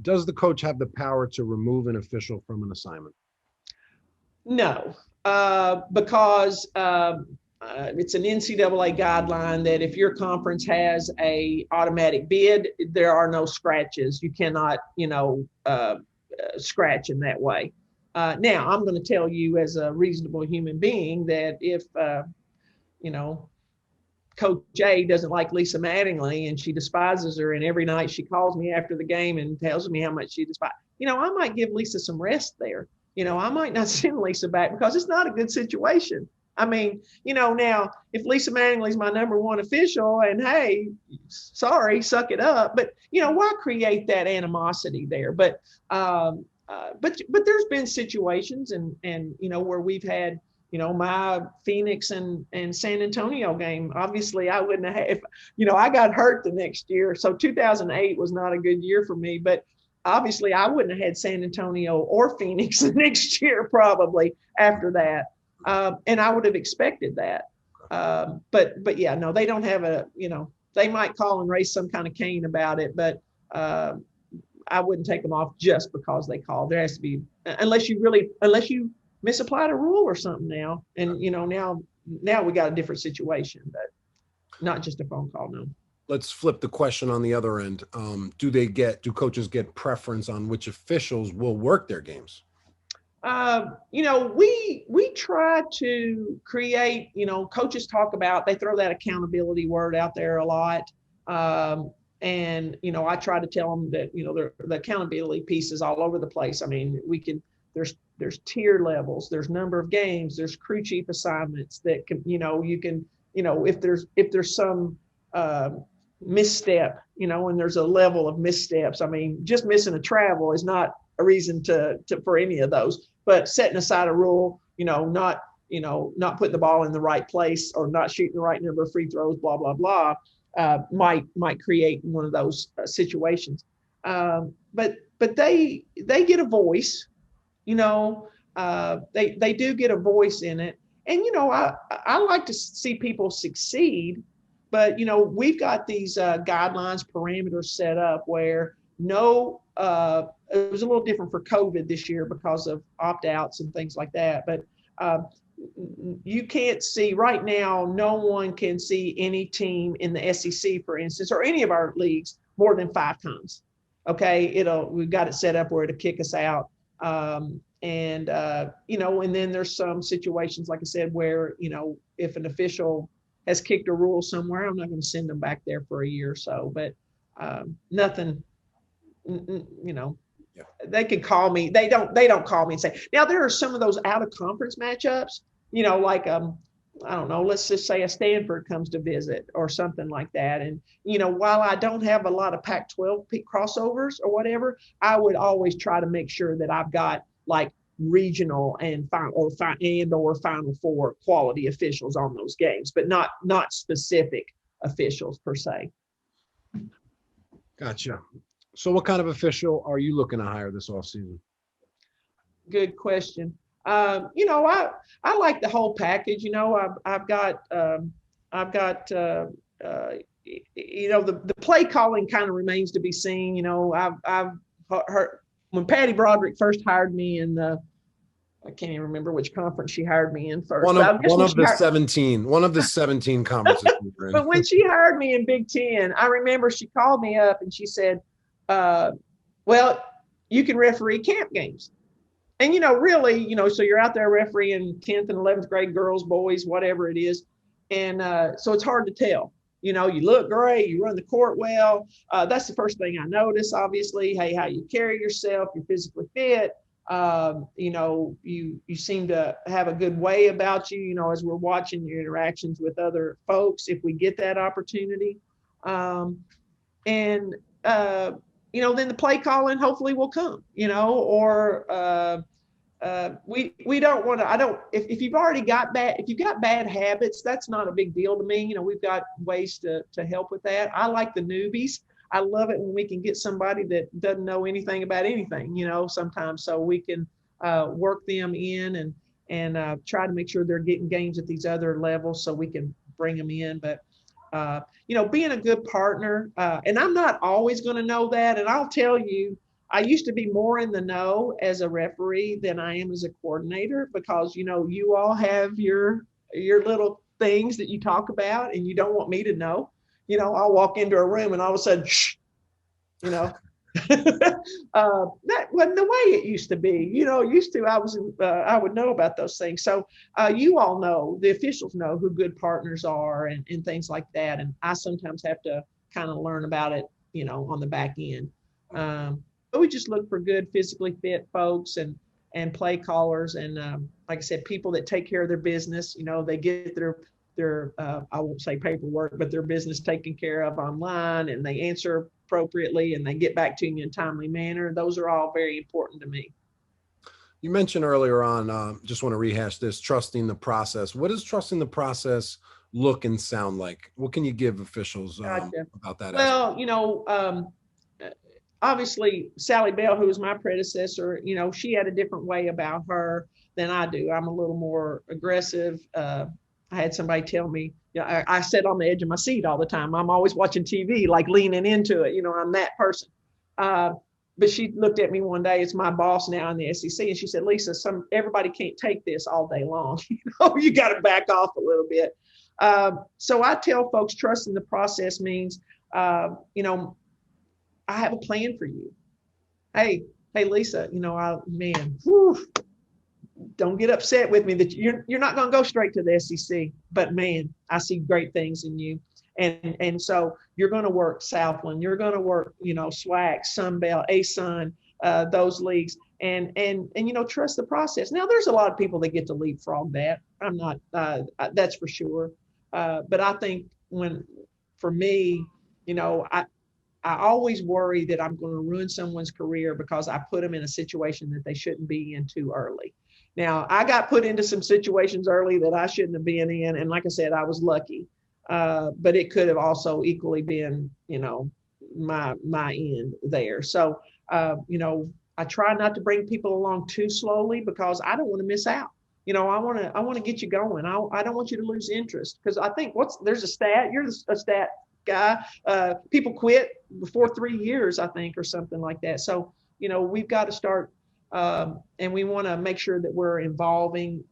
does the coach have the power to remove an official from an assignment? No, because it's an NCAA guideline that if your conference has a automatic bid, there are no scratches. You cannot, you know, scratch in that way. Now, I'm going to tell you as a reasonable human being that if, you know, Coach A doesn't like Lisa Mattingly and she despises her, and every night she calls me after the game and tells me how much she despises, you know, I might give Lisa some rest there. You know, I might not send Lisa back because it's not a good situation. I mean, you know, now if Lisa Mattingly's my #1 official and hey, sorry, suck it up. But, you know, why create that animosity there? But there's been situations and, you know, where we've had, you know, my Phoenix and San Antonio game. Obviously, I wouldn't have, if, you know, I got hurt the next year. So 2008 was not a good year for me. But obviously, I wouldn't have had San Antonio or Phoenix the next year probably after that. And I would have expected that. But yeah, no, they don't have a, you know, they might call and raise some kind of cane about it. But I wouldn't take them off just because they called. There has to be, unless you misapplied a rule or something now. And, you know, now we got a different situation, but not just a phone call, no. Let's flip the question on the other end. Do coaches get preference on which officials will work their games? You know, we try to create, you know, coaches talk about, they throw that accountability word out there a lot. And, you know, I try to tell them that, you know, the accountability piece is all over the place. I mean, there's tier levels, there's number of games, there's crew chief assignments that can, you know, you can, you know, if there's some misstep, you know, and there's a level of missteps. I mean, just missing a travel is not a reason to for any of those, but setting aside a rule, you know, not putting the ball in the right place or not shooting the right number of free throws, blah, blah, blah, might create one of those situations. But they get a voice. You know, they do get a voice in it. And, you know, I like to see people succeed, but, you know, we've got these guidelines, parameters set up where it was a little different for COVID this year because of opt-outs and things like that. But you can't see right now, no one can see any team in the SEC, for instance, or any of our leagues more than 5 times. Okay, we've got it set up where it'll kick us out. You know, and then there's some situations, like I said, where, you know, if an official has kicked a rule somewhere, I'm not going to send them back there for a year or so, but nothing, you know, yeah. They could call me. They don't call me and say, now there are some of those out of conference matchups, you know, like, I don't know, let's just say a Stanford comes to visit or something like that. And, you know, while I don't have a lot of Pac-12 crossovers or whatever, I would always try to make sure that I've got like regional and Final Four quality officials on those games, but not specific officials per se. Gotcha. So what kind of official are you looking to hire this offseason? Good question. You know, I like the whole package. You know, I've got you know, the play calling kind of remains to be seen. You know, I've heard when Patty Broderick first hired me in I can't even remember which conference she hired me in first. One of the 17 conferences. But when she hired me in Big Ten, I remember she called me up and she said, well, you can referee camp games. And, really, so you're out there refereeing 10th and 11th grade girls, boys, whatever it is. And so it's hard to tell. You look great, you run the court well. That's the first thing I notice, obviously. Hey, how you carry yourself, you're physically fit. You seem to have a good way about you, as we're watching your interactions with other folks, if we get that opportunity. Then the play calling hopefully will come, or we don't want to, if you've already got if you've got bad habits, that's not a big deal to me. We've got ways to help with that. I like the newbies. I love it when we can get somebody that doesn't know anything about anything, sometimes, so we can work them in and try to make sure they're getting games at these other levels so we can bring them in. But being a good partner, and I'm not always going to know that. And I'll tell you, I used to be more in the know as a referee than I am as a coordinator, because, you all have your little things that you talk about and you don't want me to know. I'll walk into a room and all of a sudden, shh, that wasn't the way it used to be. I would know about those things. So you all know, the officials know who good partners are and things like that. And I sometimes have to kind of learn about it, on the back end. But we just look for good, physically fit folks and play callers. And like I said, people that take care of their business, they get their I won't say paperwork, but their business taken care of online, and they answer appropriately and they get back to you in a timely manner. Those are all very important to me. You mentioned earlier on, just want to rehash this, trusting the process. What does trusting the process look and sound like? What can you give officials about that? Well, obviously Sally Bell, who was my predecessor, she had a different way about her than I do. I'm a little more aggressive. I had somebody tell me, I sit on the edge of my seat all the time. I'm always watching TV, like leaning into it. I'm that person. But she looked at me one day, it's my boss now in the SEC, and she said, Lisa, everybody can't take this all day long. You got to back off a little bit. So I tell folks, trusting the process means, I have a plan for you. Hey, Lisa, don't get upset with me that you're not going to go straight to the SEC, but man, I see great things in you. And so you're going to work Southland, you're going to work, SWAC, Sunbelt, ASUN, those leagues, and trust the process. Now, there's a lot of people that get to leapfrog that. I'm not, that's for sure. But I think for me, I always worry that I'm going to ruin someone's career because I put them in a situation that they shouldn't be in too early. Now, I got put into some situations early that I shouldn't have been in. And like I said, I was lucky. But it could have also equally been, my end there. So, I try not to bring people along too slowly because I don't want to miss out. I want to get you going. I don't want you to lose interest, because I think there's a stat, you're a stat guy, people quit before 3 years, I think, or something like that. So, we've got to start, and we want to make sure that we're involving,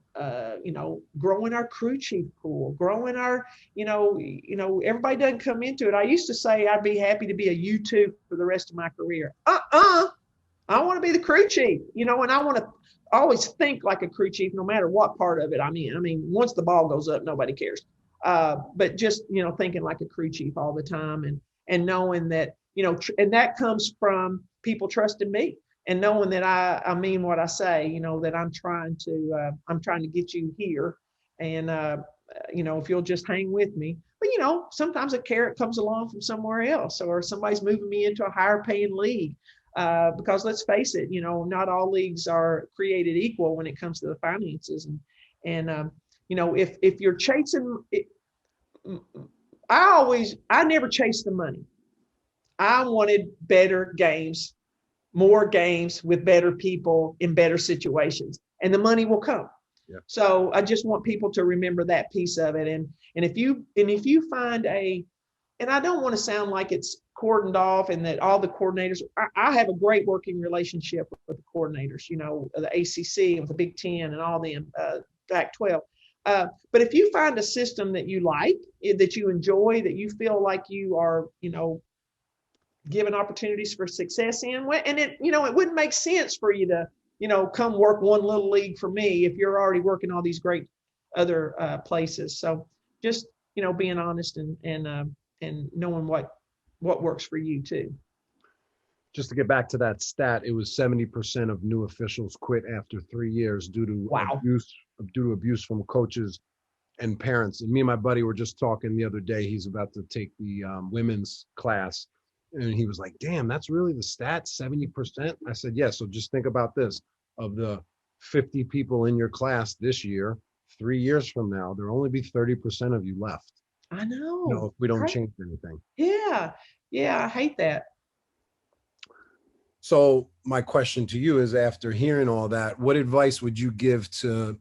growing our crew chief pool, growing our, everybody doesn't come into it. I used to say I'd be happy to be a U2 for the rest of my career. I want to be the crew chief, and I want to always think like a crew chief, no matter what part of it I'm in. I mean, once the ball goes up, nobody cares. But just, thinking like a crew chief all the time, and knowing that, and that comes from people trusting me and knowing that I mean what I say, that I'm trying to get you here. And, if you'll just hang with me. But, sometimes a carrot comes along from somewhere else, or somebody's moving me into a higher paying league. Because let's face it, not all leagues are created equal when it comes to the finances. And if you're chasing it, I never chased the money. I wanted better games, more games with better people in better situations, and the money will come. Yeah. So I just want people to remember that piece of it. And if you find and I don't want to sound like it's cordoned off and that all the coordinators, I have a great working relationship with the coordinators, the ACC, with the Big Ten and all them, Pac-12. But if you find a system that you like, that you enjoy, that you feel like you are, given opportunities for success in. And it, it wouldn't make sense for you to, come work one little league for me if you're already working all these great other places. So just, being honest and knowing what works for you too. Just to get back to that stat, it was 70% of new officials quit after 3 years due to abuse from coaches and parents. And me and my buddy were just talking the other day. He's about to take the women's class, and he was like, "Damn, that's really the stat, 70%." I said, "Yeah." So just think about this: of the 50 people in your class this year, 3 years from now, there'll only be 30% of you left. I know. If we don't change anything. Yeah, I hate that. So my question to you is, after hearing all that, what advice would you give to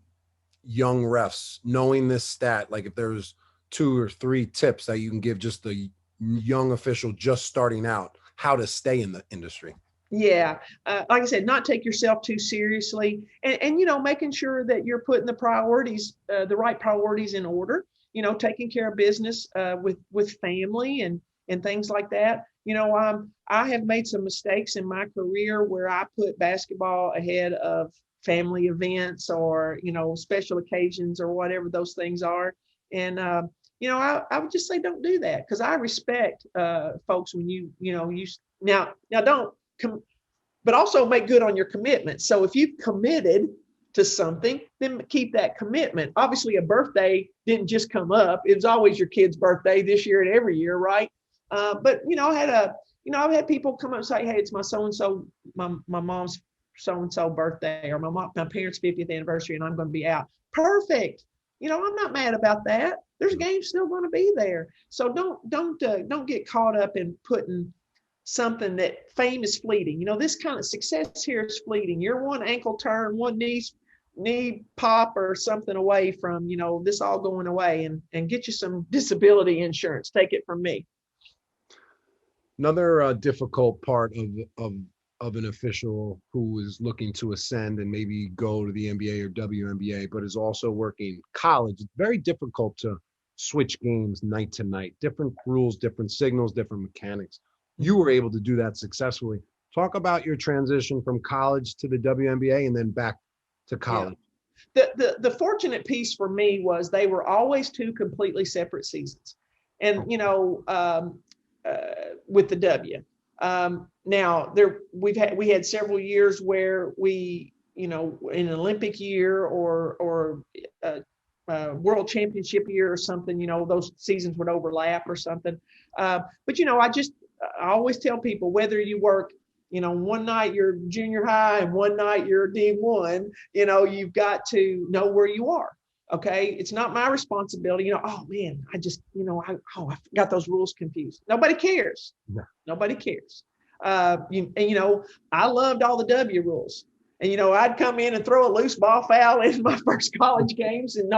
young refs, knowing this stat? Like if there's 2 or 3 tips that you can give just a young official just starting out, how to stay in the industry. Yeah. Like I said, not take yourself too seriously, and making sure that you're putting the priorities, the right priorities in order, taking care of business with family and things like that. I have made some mistakes in my career where I put basketball ahead of family events or, special occasions or whatever those things are. And, I would just say, don't do that, because I respect folks when you now don't but also make good on your commitment. So if you've committed to something, then keep that commitment. Obviously, a birthday didn't just come up. It was always your kid's birthday this year and every year, right? But I've had people come up and say, "Hey, it's my so-and-so, my mom's so-and-so birthday, or my parents' 50th anniversary, and I'm going to be out." Perfect. I'm not mad about that. There's games still going to be there. So don't get caught up in putting something that fame is fleeting. This kind of success here is fleeting. You're one ankle turn, one knee pop or something away from, this all going away, and get you some disability insurance. Take it from me. Another difficult part of an official who is looking to ascend and maybe go to the NBA or WNBA, but is also working college. It's very difficult to switch games night to night. Different rules, different signals, different mechanics. You were able to do that successfully. Talk about your transition from college to the WNBA and then back to college. Yeah. The fortunate piece for me was they were always 2 completely separate seasons. And, with the W. Now we had several years where we, in an Olympic year or world championship year or something, those seasons would overlap or something. But, I always tell people, whether you work, one night you're junior high and one night you're D1, you've got to know where you are. Okay. It's not my responsibility, oh man, I just, I got those rules confused. Nobody cares. No. Nobody cares. I loved all the W rules. And, I'd come in and throw a loose ball foul in my first college games in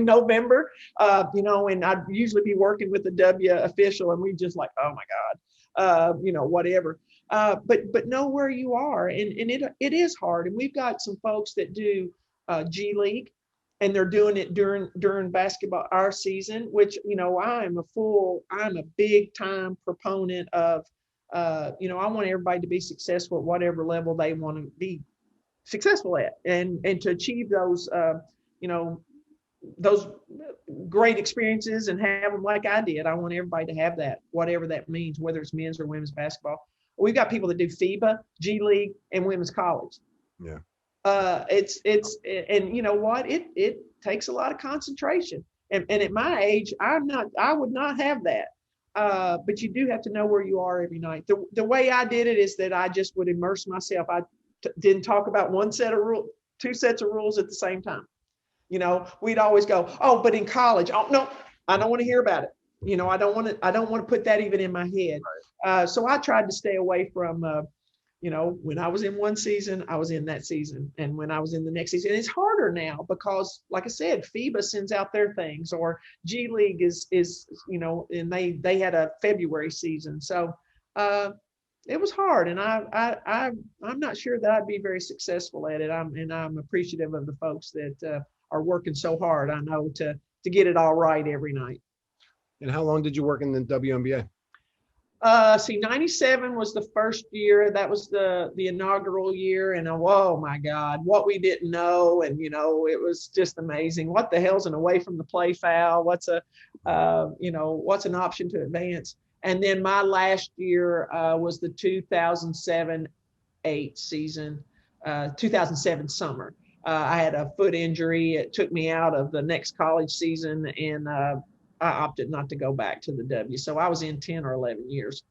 November, and I'd usually be working with the W official, and we just like, oh my God, whatever. But know where you are. And it is hard. And we've got some folks that do G League, and they're doing it during basketball, our season, which, I'm a big time proponent of, I want everybody to be successful at whatever level they want to be successful at, and to achieve those, those great experiences and have them like I did. I want everybody to have that, whatever that means, whether it's men's or women's basketball. We've got people that do FIBA, G League, and women's college. Yeah. And you know what? It takes a lot of concentration. And at my age, I would not have that. But you do have to know where you are every night. The way I did it is that I just would immerse myself. I didn't talk about two sets of rules at the same time. We'd always go, oh, but in college, oh no, I don't want to hear about it. I don't want to put that even in my head. Right. So I tried to stay away from, when I was in one season, I was in that season. And when I was in the next season, it's harder now because, like I said, FIBA sends out their things, or G League is and they had a February season. So it was hard. And I'm not sure that I'd be very successful at it. I'm appreciative of the folks that are working so hard, I know, to get it all right every night. And how long did you work in the WNBA? See, 97 was the first year. That was the inaugural year. And oh my God, what we didn't know. And, it was just amazing. What the hell's an away from the play foul? What's what's an option to advance? And then my last year was the 2007-8 season, 2007 summer. I had a foot injury. It took me out of the next college season, and I opted not to go back to the W. So I was in 10 or 11 years.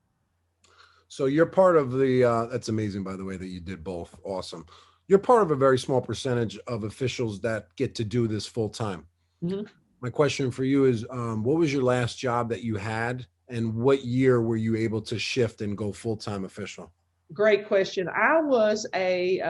So you're part of the, that's amazing, by the way, that you did both. Awesome. You're part of a very small percentage of officials that get to do this full time. Mm-hmm. My question for you is, what was your last job that you had, and what year were you able to shift and go full-time official? Great question. I was a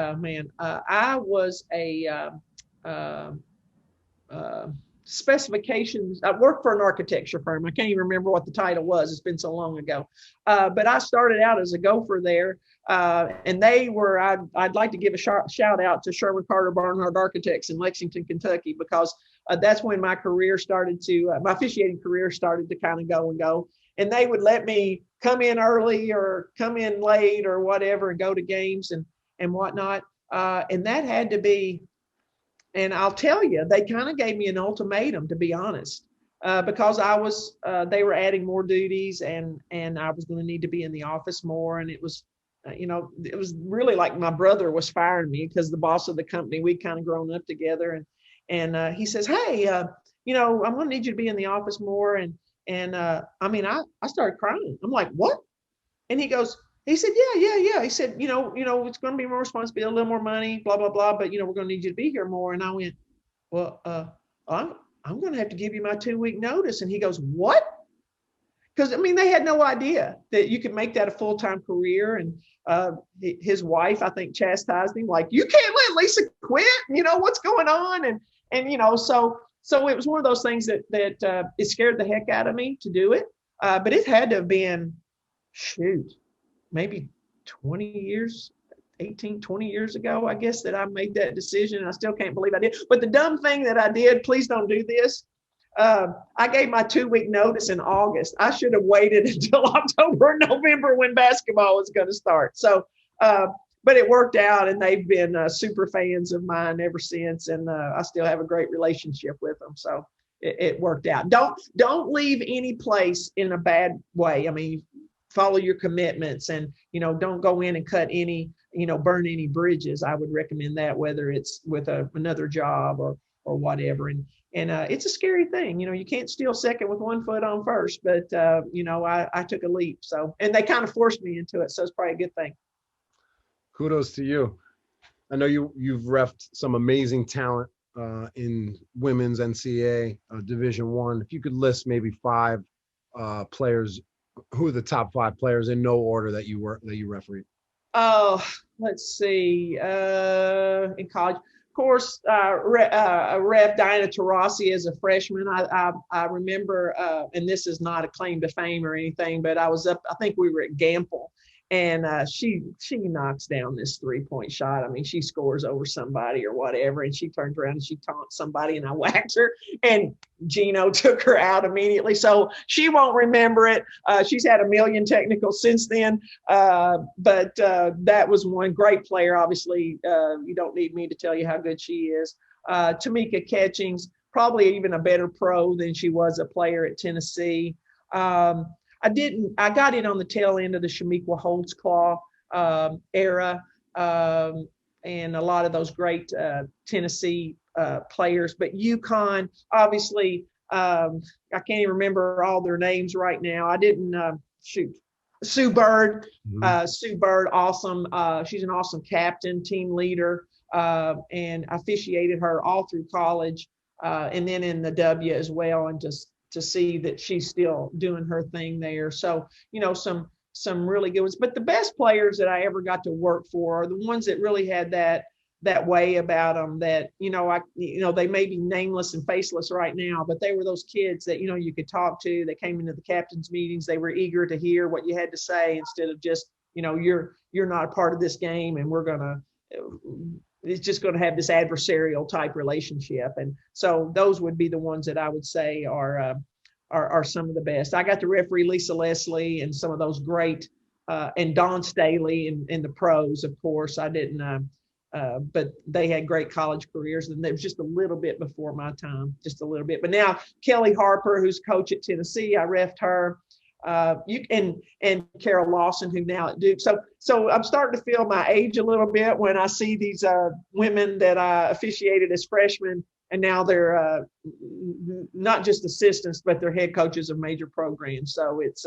specifications. I worked for an architecture firm. I can't even remember what the title was. It's been so long ago. But I started out as a gopher there. And they were, I'd like to give a shout out to 𝗪𝗏 Architects in Lexington, Kentucky, because that's when my career started to, my officiating career started to kind of go and go. And they would let me come in early or come in late or whatever and go to games and whatnot. And that had to be, and I'll tell you, they kind of gave me an ultimatum, to be honest, because they were adding more duties, and I was going to need to be in the office more. And it was, it was really like my brother was firing me, because the boss of the company, we'd kind of grown up together. And he says, hey, I'm going to need you to be in the office more. And I started crying. I'm like, what? And he said, yeah. He said, it's going to be more responsibility, a little more money, blah, blah, blah. But, we're going to need you to be here more. And I went, well, I'm going to have to give you my 2-week notice. And he goes, what? Because, they had no idea that you could make that a full-time career. And his wife, I think, chastised him, like, you can't let Lisa quit. What's going on? And so it was one of those things that it scared the heck out of me to do it. But it had to have been, maybe 20 years ago, I guess, that I made that decision. I still can't believe I did. But the dumb thing that I did, please don't do this. I gave my 2-week notice in August. I should have waited until October or November when basketball was going to start. So, but it worked out, and they've been super fans of mine ever since. And I still have a great relationship with them. So it worked out. Don't leave any place in a bad way. Follow your commitments, and, don't go in and cut any, burn any bridges. I would recommend that, whether it's with another job or whatever. And it's a scary thing. You can't steal second with one foot on first, but, I took a leap. So, and they kind of forced me into it. So it's probably a good thing. Kudos to you. I know you've reffed some amazing talent in women's Ncaa Division I. If you could list maybe 5 players, who are the top 5 players in no order that you refereed? Oh, let's see. In college, of course, ref Diana Taurasi as a freshman. I remember, and this is not a claim to fame or anything, but I was up. I think we were at Gampel. And she knocks down this 3-point shot. She scores over somebody or whatever, and she turns around and she taunts somebody, and I whacked her, and Gino took her out immediately. So she won't remember it. She's had a million technicals since then, but that was one great player. Obviously, you don't need me to tell you how good she is. Tamika Catchings, probably even a better pro than she was a player at Tennessee. I got in on the tail end of the 𝗪𝗂 𝗪𝗂 era, and a lot of those great Tennessee players. But Uconn, obviously, I can't even remember all their names right now. I didn't Sue Bird, Sue Bird, awesome. She's an awesome captain, team leader, and I officiated her all through college, and then in the W as well, and just to see that she's still doing her thing there. So, some really good ones. But the best players that I ever got to work for are the ones that really had that way about them that, they may be nameless and faceless right now, but they were those kids that, you could talk to. They came into the captain's meetings. They were eager to hear what you had to say, instead of just, you're not a part of this game, and it's just going to have this adversarial type relationship. And so those would be the ones that I would say are are some of the best. I got to referee Lisa Leslie and some of those great, and Dawn Staley and the pros, of course. I didn't, but they had great college careers, and it was just a little bit before my time, just a little bit. But now Kelly Harper, who's coach at Tennessee, I refed her. And Carol Lawson, who now at Duke. So I'm starting to feel my age a little bit when I see these women that I officiated as freshmen, and now they're not just assistants, but they're head coaches of major programs. So it's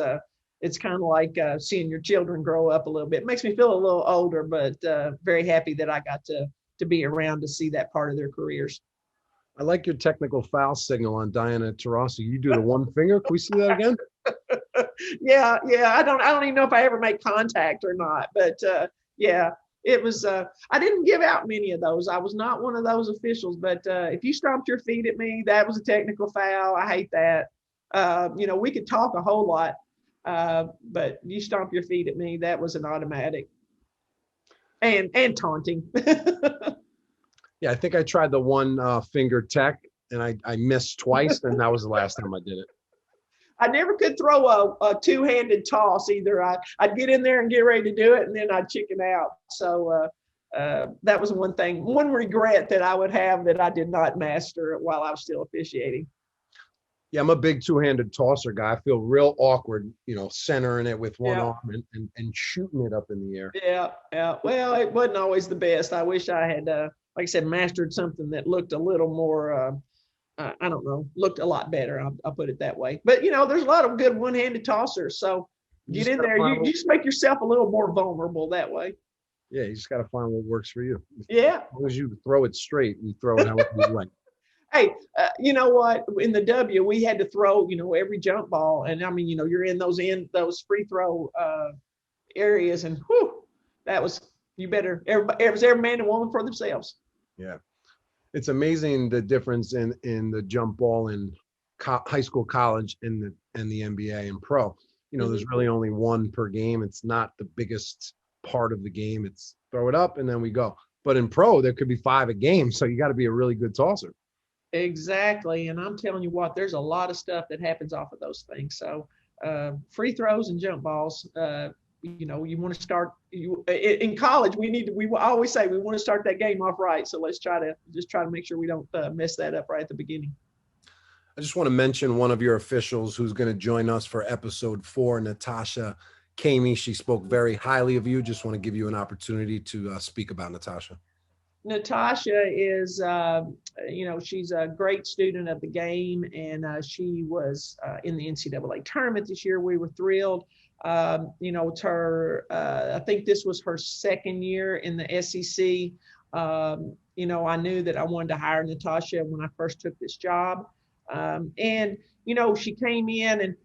kind of like seeing your children grow up a little bit. It makes me feel a little older, but very happy that I got to be around to see that part of their careers. I like your technical foul signal on Diana Taurasi. You do the one finger. Can we see that again? Yeah. I don't even know if I ever make contact or not, but yeah, it was, I didn't give out many of those. I was not one of those officials, but if you stomped your feet at me, that was a technical foul. I hate that. We could talk a whole lot, but you stomp your feet at me, that was an automatic. And taunting. Yeah, I think I tried the one finger tech, and I missed twice, and that was the last time I did it. I never could throw a two-handed toss either. I'd get in there and get ready to do it, and then I'd chicken out. So that was one regret that I would have, that I did not master it while I was still officiating. Yeah, I'm a big two-handed tosser guy. I feel real awkward, centering it with one arm and shooting it up in the air. Yeah. Well, it wasn't always the best. I wish I had, like I said, mastered something that looked a little more, I don't know, looked a lot better. I'll put it that way. But, there's a lot of good one-handed tossers. So get in there. You just make yourself a little more vulnerable that way. Yeah, you just got to find what works for you. Yeah. As long as you throw it straight, you throw it however you like. Hey, you know what? In the W, we had to throw, every jump ball. And I mean, you're in those free throw areas, and whew, that was, every man and woman for themselves. Yeah. It's amazing the difference in the jump ball in high school, college, and the NBA and pro. There's really only one per game. It's not the biggest part of the game. It's throw it up and then we go. But in pro, there could be 5 a game. So you got to be a really good tosser. Exactly. And I'm telling you what, there's a lot of stuff that happens off of those things. So free throws and jump balls, you want to start in college. We always say we want to start that game off right. So let's try to make sure we don't mess that up right at the beginning. I just want to mention one of your officials who's going to join us for episode 4, Natasha Kamey. She spoke very highly of you. Just want to give you an opportunity to speak about Natasha. Natasha is, she's a great student of the game, and she was in the NCAA tournament this year. We were thrilled. It's her, I think this was her second year in the SEC. I knew that I wanted to hire Natasha when I first took this job. She came in and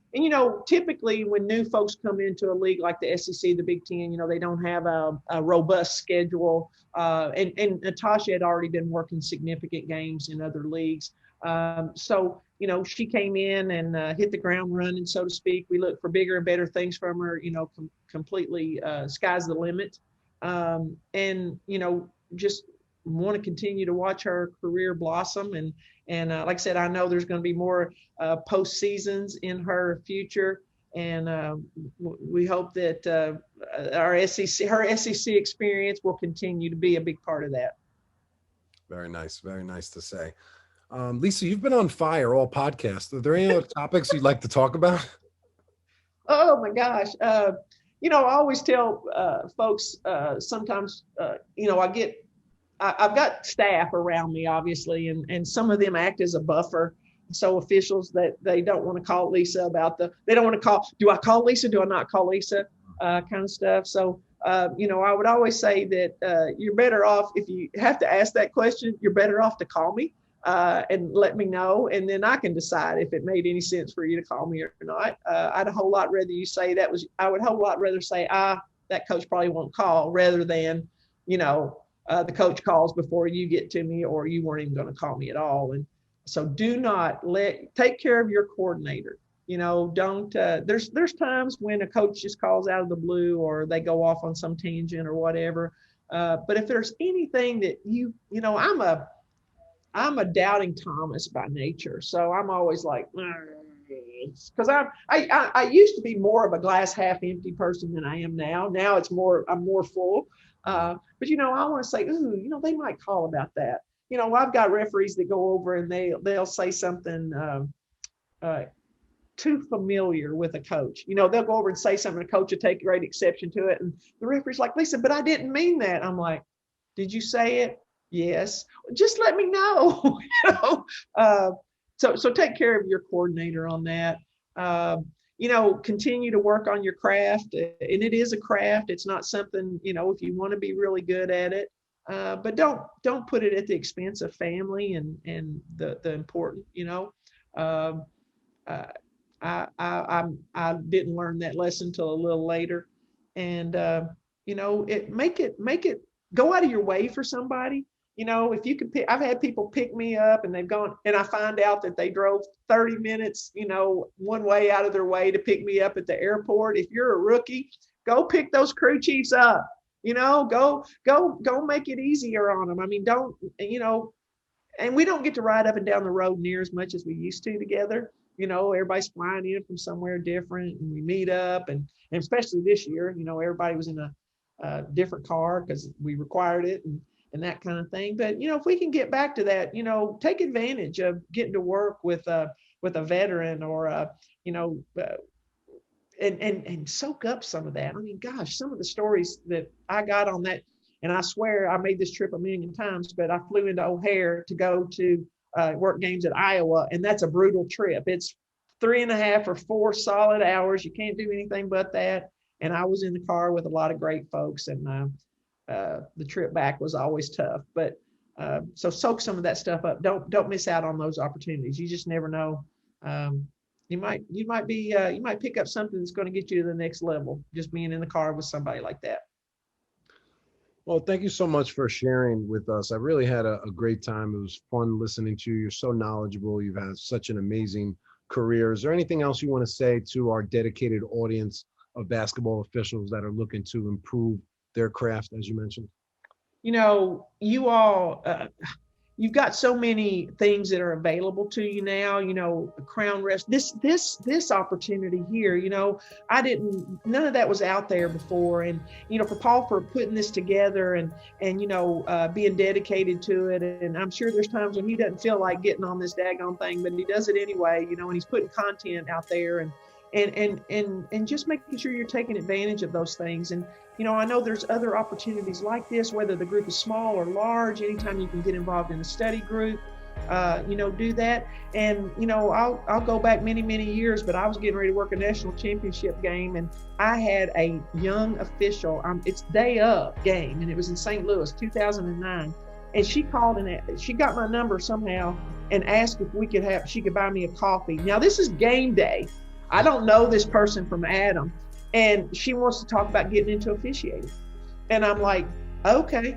typically when new folks come into a league like the SEC, the Big Ten, they don't have a robust schedule. And Natasha had already been working significant games in other leagues. So she came in and hit the ground running, so to speak. We look for bigger and better things from her, completely sky's the limit. Just want to continue to watch her career blossom. And like I said, I know there's going to be more postseasons in her future. And we hope that her SEC experience will continue to be a big part of that. Very nice. Very nice to say. Lisa, you've been on fire all podcast. Are there any other topics you'd like to talk about? Oh my gosh. I always tell folks sometimes, I've got staff around me, obviously, and some of them act as a buffer. So officials that they don't want to call Lisa they don't want to call, do I call Lisa? Do I not call Lisa? Kind of stuff. So, I would always say that you're better off, if you have to ask that question, you're better off to call me and let me know. And then I can decide if it made any sense for you to call me or not. I'd a whole lot rather you say I would a whole lot rather say, that coach probably won't call, rather than, the coach calls before you get to me, or you weren't even going to call me at all. And so do not take care of your coordinator. Don't, there's times when a coach just calls out of the blue, or they go off on some tangent or whatever. But if there's anything that I'm a doubting Thomas by nature. So I'm always like, things, because I used to be more of a glass half empty person than I am now. Now I'm more full. But I want to say, ooh, they might call about that. I've got referees that go over and they'll say something too familiar with a coach. They'll go over and say something, a coach will take great exception to it, and the referee's like, Lisa, but I didn't mean that. I'm like, did you say it? Yes. Just let me know. So take care of your coordinator on that. Continue to work on your craft, and it is a craft. It's not something, if you want to be really good at it, but don't put it at the expense of family and the important. I didn't learn that lesson till a little later, and make it go out of your way for somebody. If you can I've had people pick me up and they've gone, and I find out that they drove 30 minutes, one way out of their way to pick me up at the airport. If you're a rookie, go pick those crew chiefs up, go make it easier on them. I mean, don't, and we don't get to ride up and down the road near as much as we used to together. Everybody's flying in from somewhere different, and we meet up, and especially this year, everybody was in a different car because we required it, and that kind of thing. But if we can get back to that, take advantage of getting to work with a veteran, or and soak up some of that. I mean, gosh, some of the stories that I got on that, and I swear I made this trip a million times, but I flew into O'Hare to go to work games at Iowa, and that's a brutal trip. It's 3.5 or 4 solid hours. You can't do anything but that. And I was in the car with a lot of great folks, and the trip back was always tough. But so soak some of that stuff up. Don't miss out on those opportunities. You just never know. You might pick up something that's going to get you to the next level, just being in the car with somebody like that. Well, thank you so much for sharing with us. I really had a great time. It was fun listening to you. You're so knowledgeable. You've had such an amazing career. Is there anything else you want to say to our dedicated audience of basketball officials that are looking to improve their craft, as you mentioned? You all, you've got so many things that are available to you now, Crown Refs, this opportunity here, none of that was out there before. And, for Paul for putting this together and being dedicated to it. And I'm sure there's times when he doesn't feel like getting on this daggone thing, but he does it anyway, and he's putting content out there and just making sure you're taking advantage of those things. And, I know there's other opportunities like this, whether the group is small or large. Anytime you can get involved in a study group, do that. And, I'll go back many, many years, but I was getting ready to work a national championship game, and I had a young official, it's day of game, and it was in St. Louis, 2009. And she called and she got my number somehow and asked if she could buy me a coffee. Now, this is game day. I don't know this person from Adam, and she wants to talk about getting into officiating. And I'm like, okay.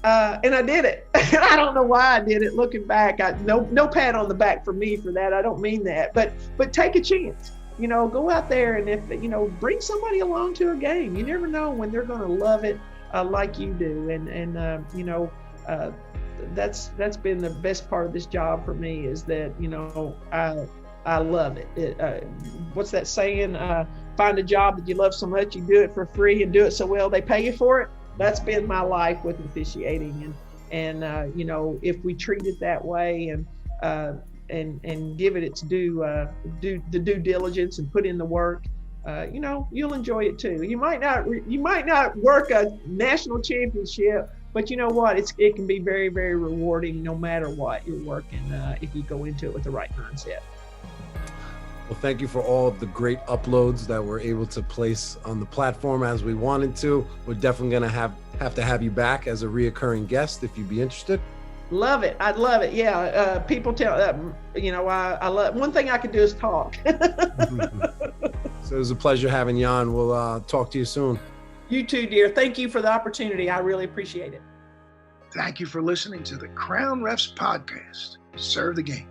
And I did it. I don't know why I did it. Looking back, no pat on the back for me for that. I don't mean that, but take a chance. Go out there, and if bring somebody along to a game. You never know when they're going to love it like you do. And that's been the best part of this job for me, is that I love it. What's that saying? Find a job that you love so much, you do it for free and do it so well they pay you for it. That's been my life with officiating. And if we treat it that way and give it its due diligence and put in the work, you'll enjoy it too. You might not work a national championship, but you know what? It can be very, very rewarding no matter what you're working, if you go into it with the right mindset. Well, thank you for all of the great uploads that we're able to place on the platform as we wanted to. We're definitely going to have to have you back as a reoccurring guest if you'd be interested. Love it. I'd love it. Yeah. People tell, I love, one thing I can do is talk. So it was a pleasure having you on. We'll talk to you soon. You too, dear. Thank you for the opportunity. I really appreciate it. Thank you for listening to the Crown Refs podcast. Serve the game.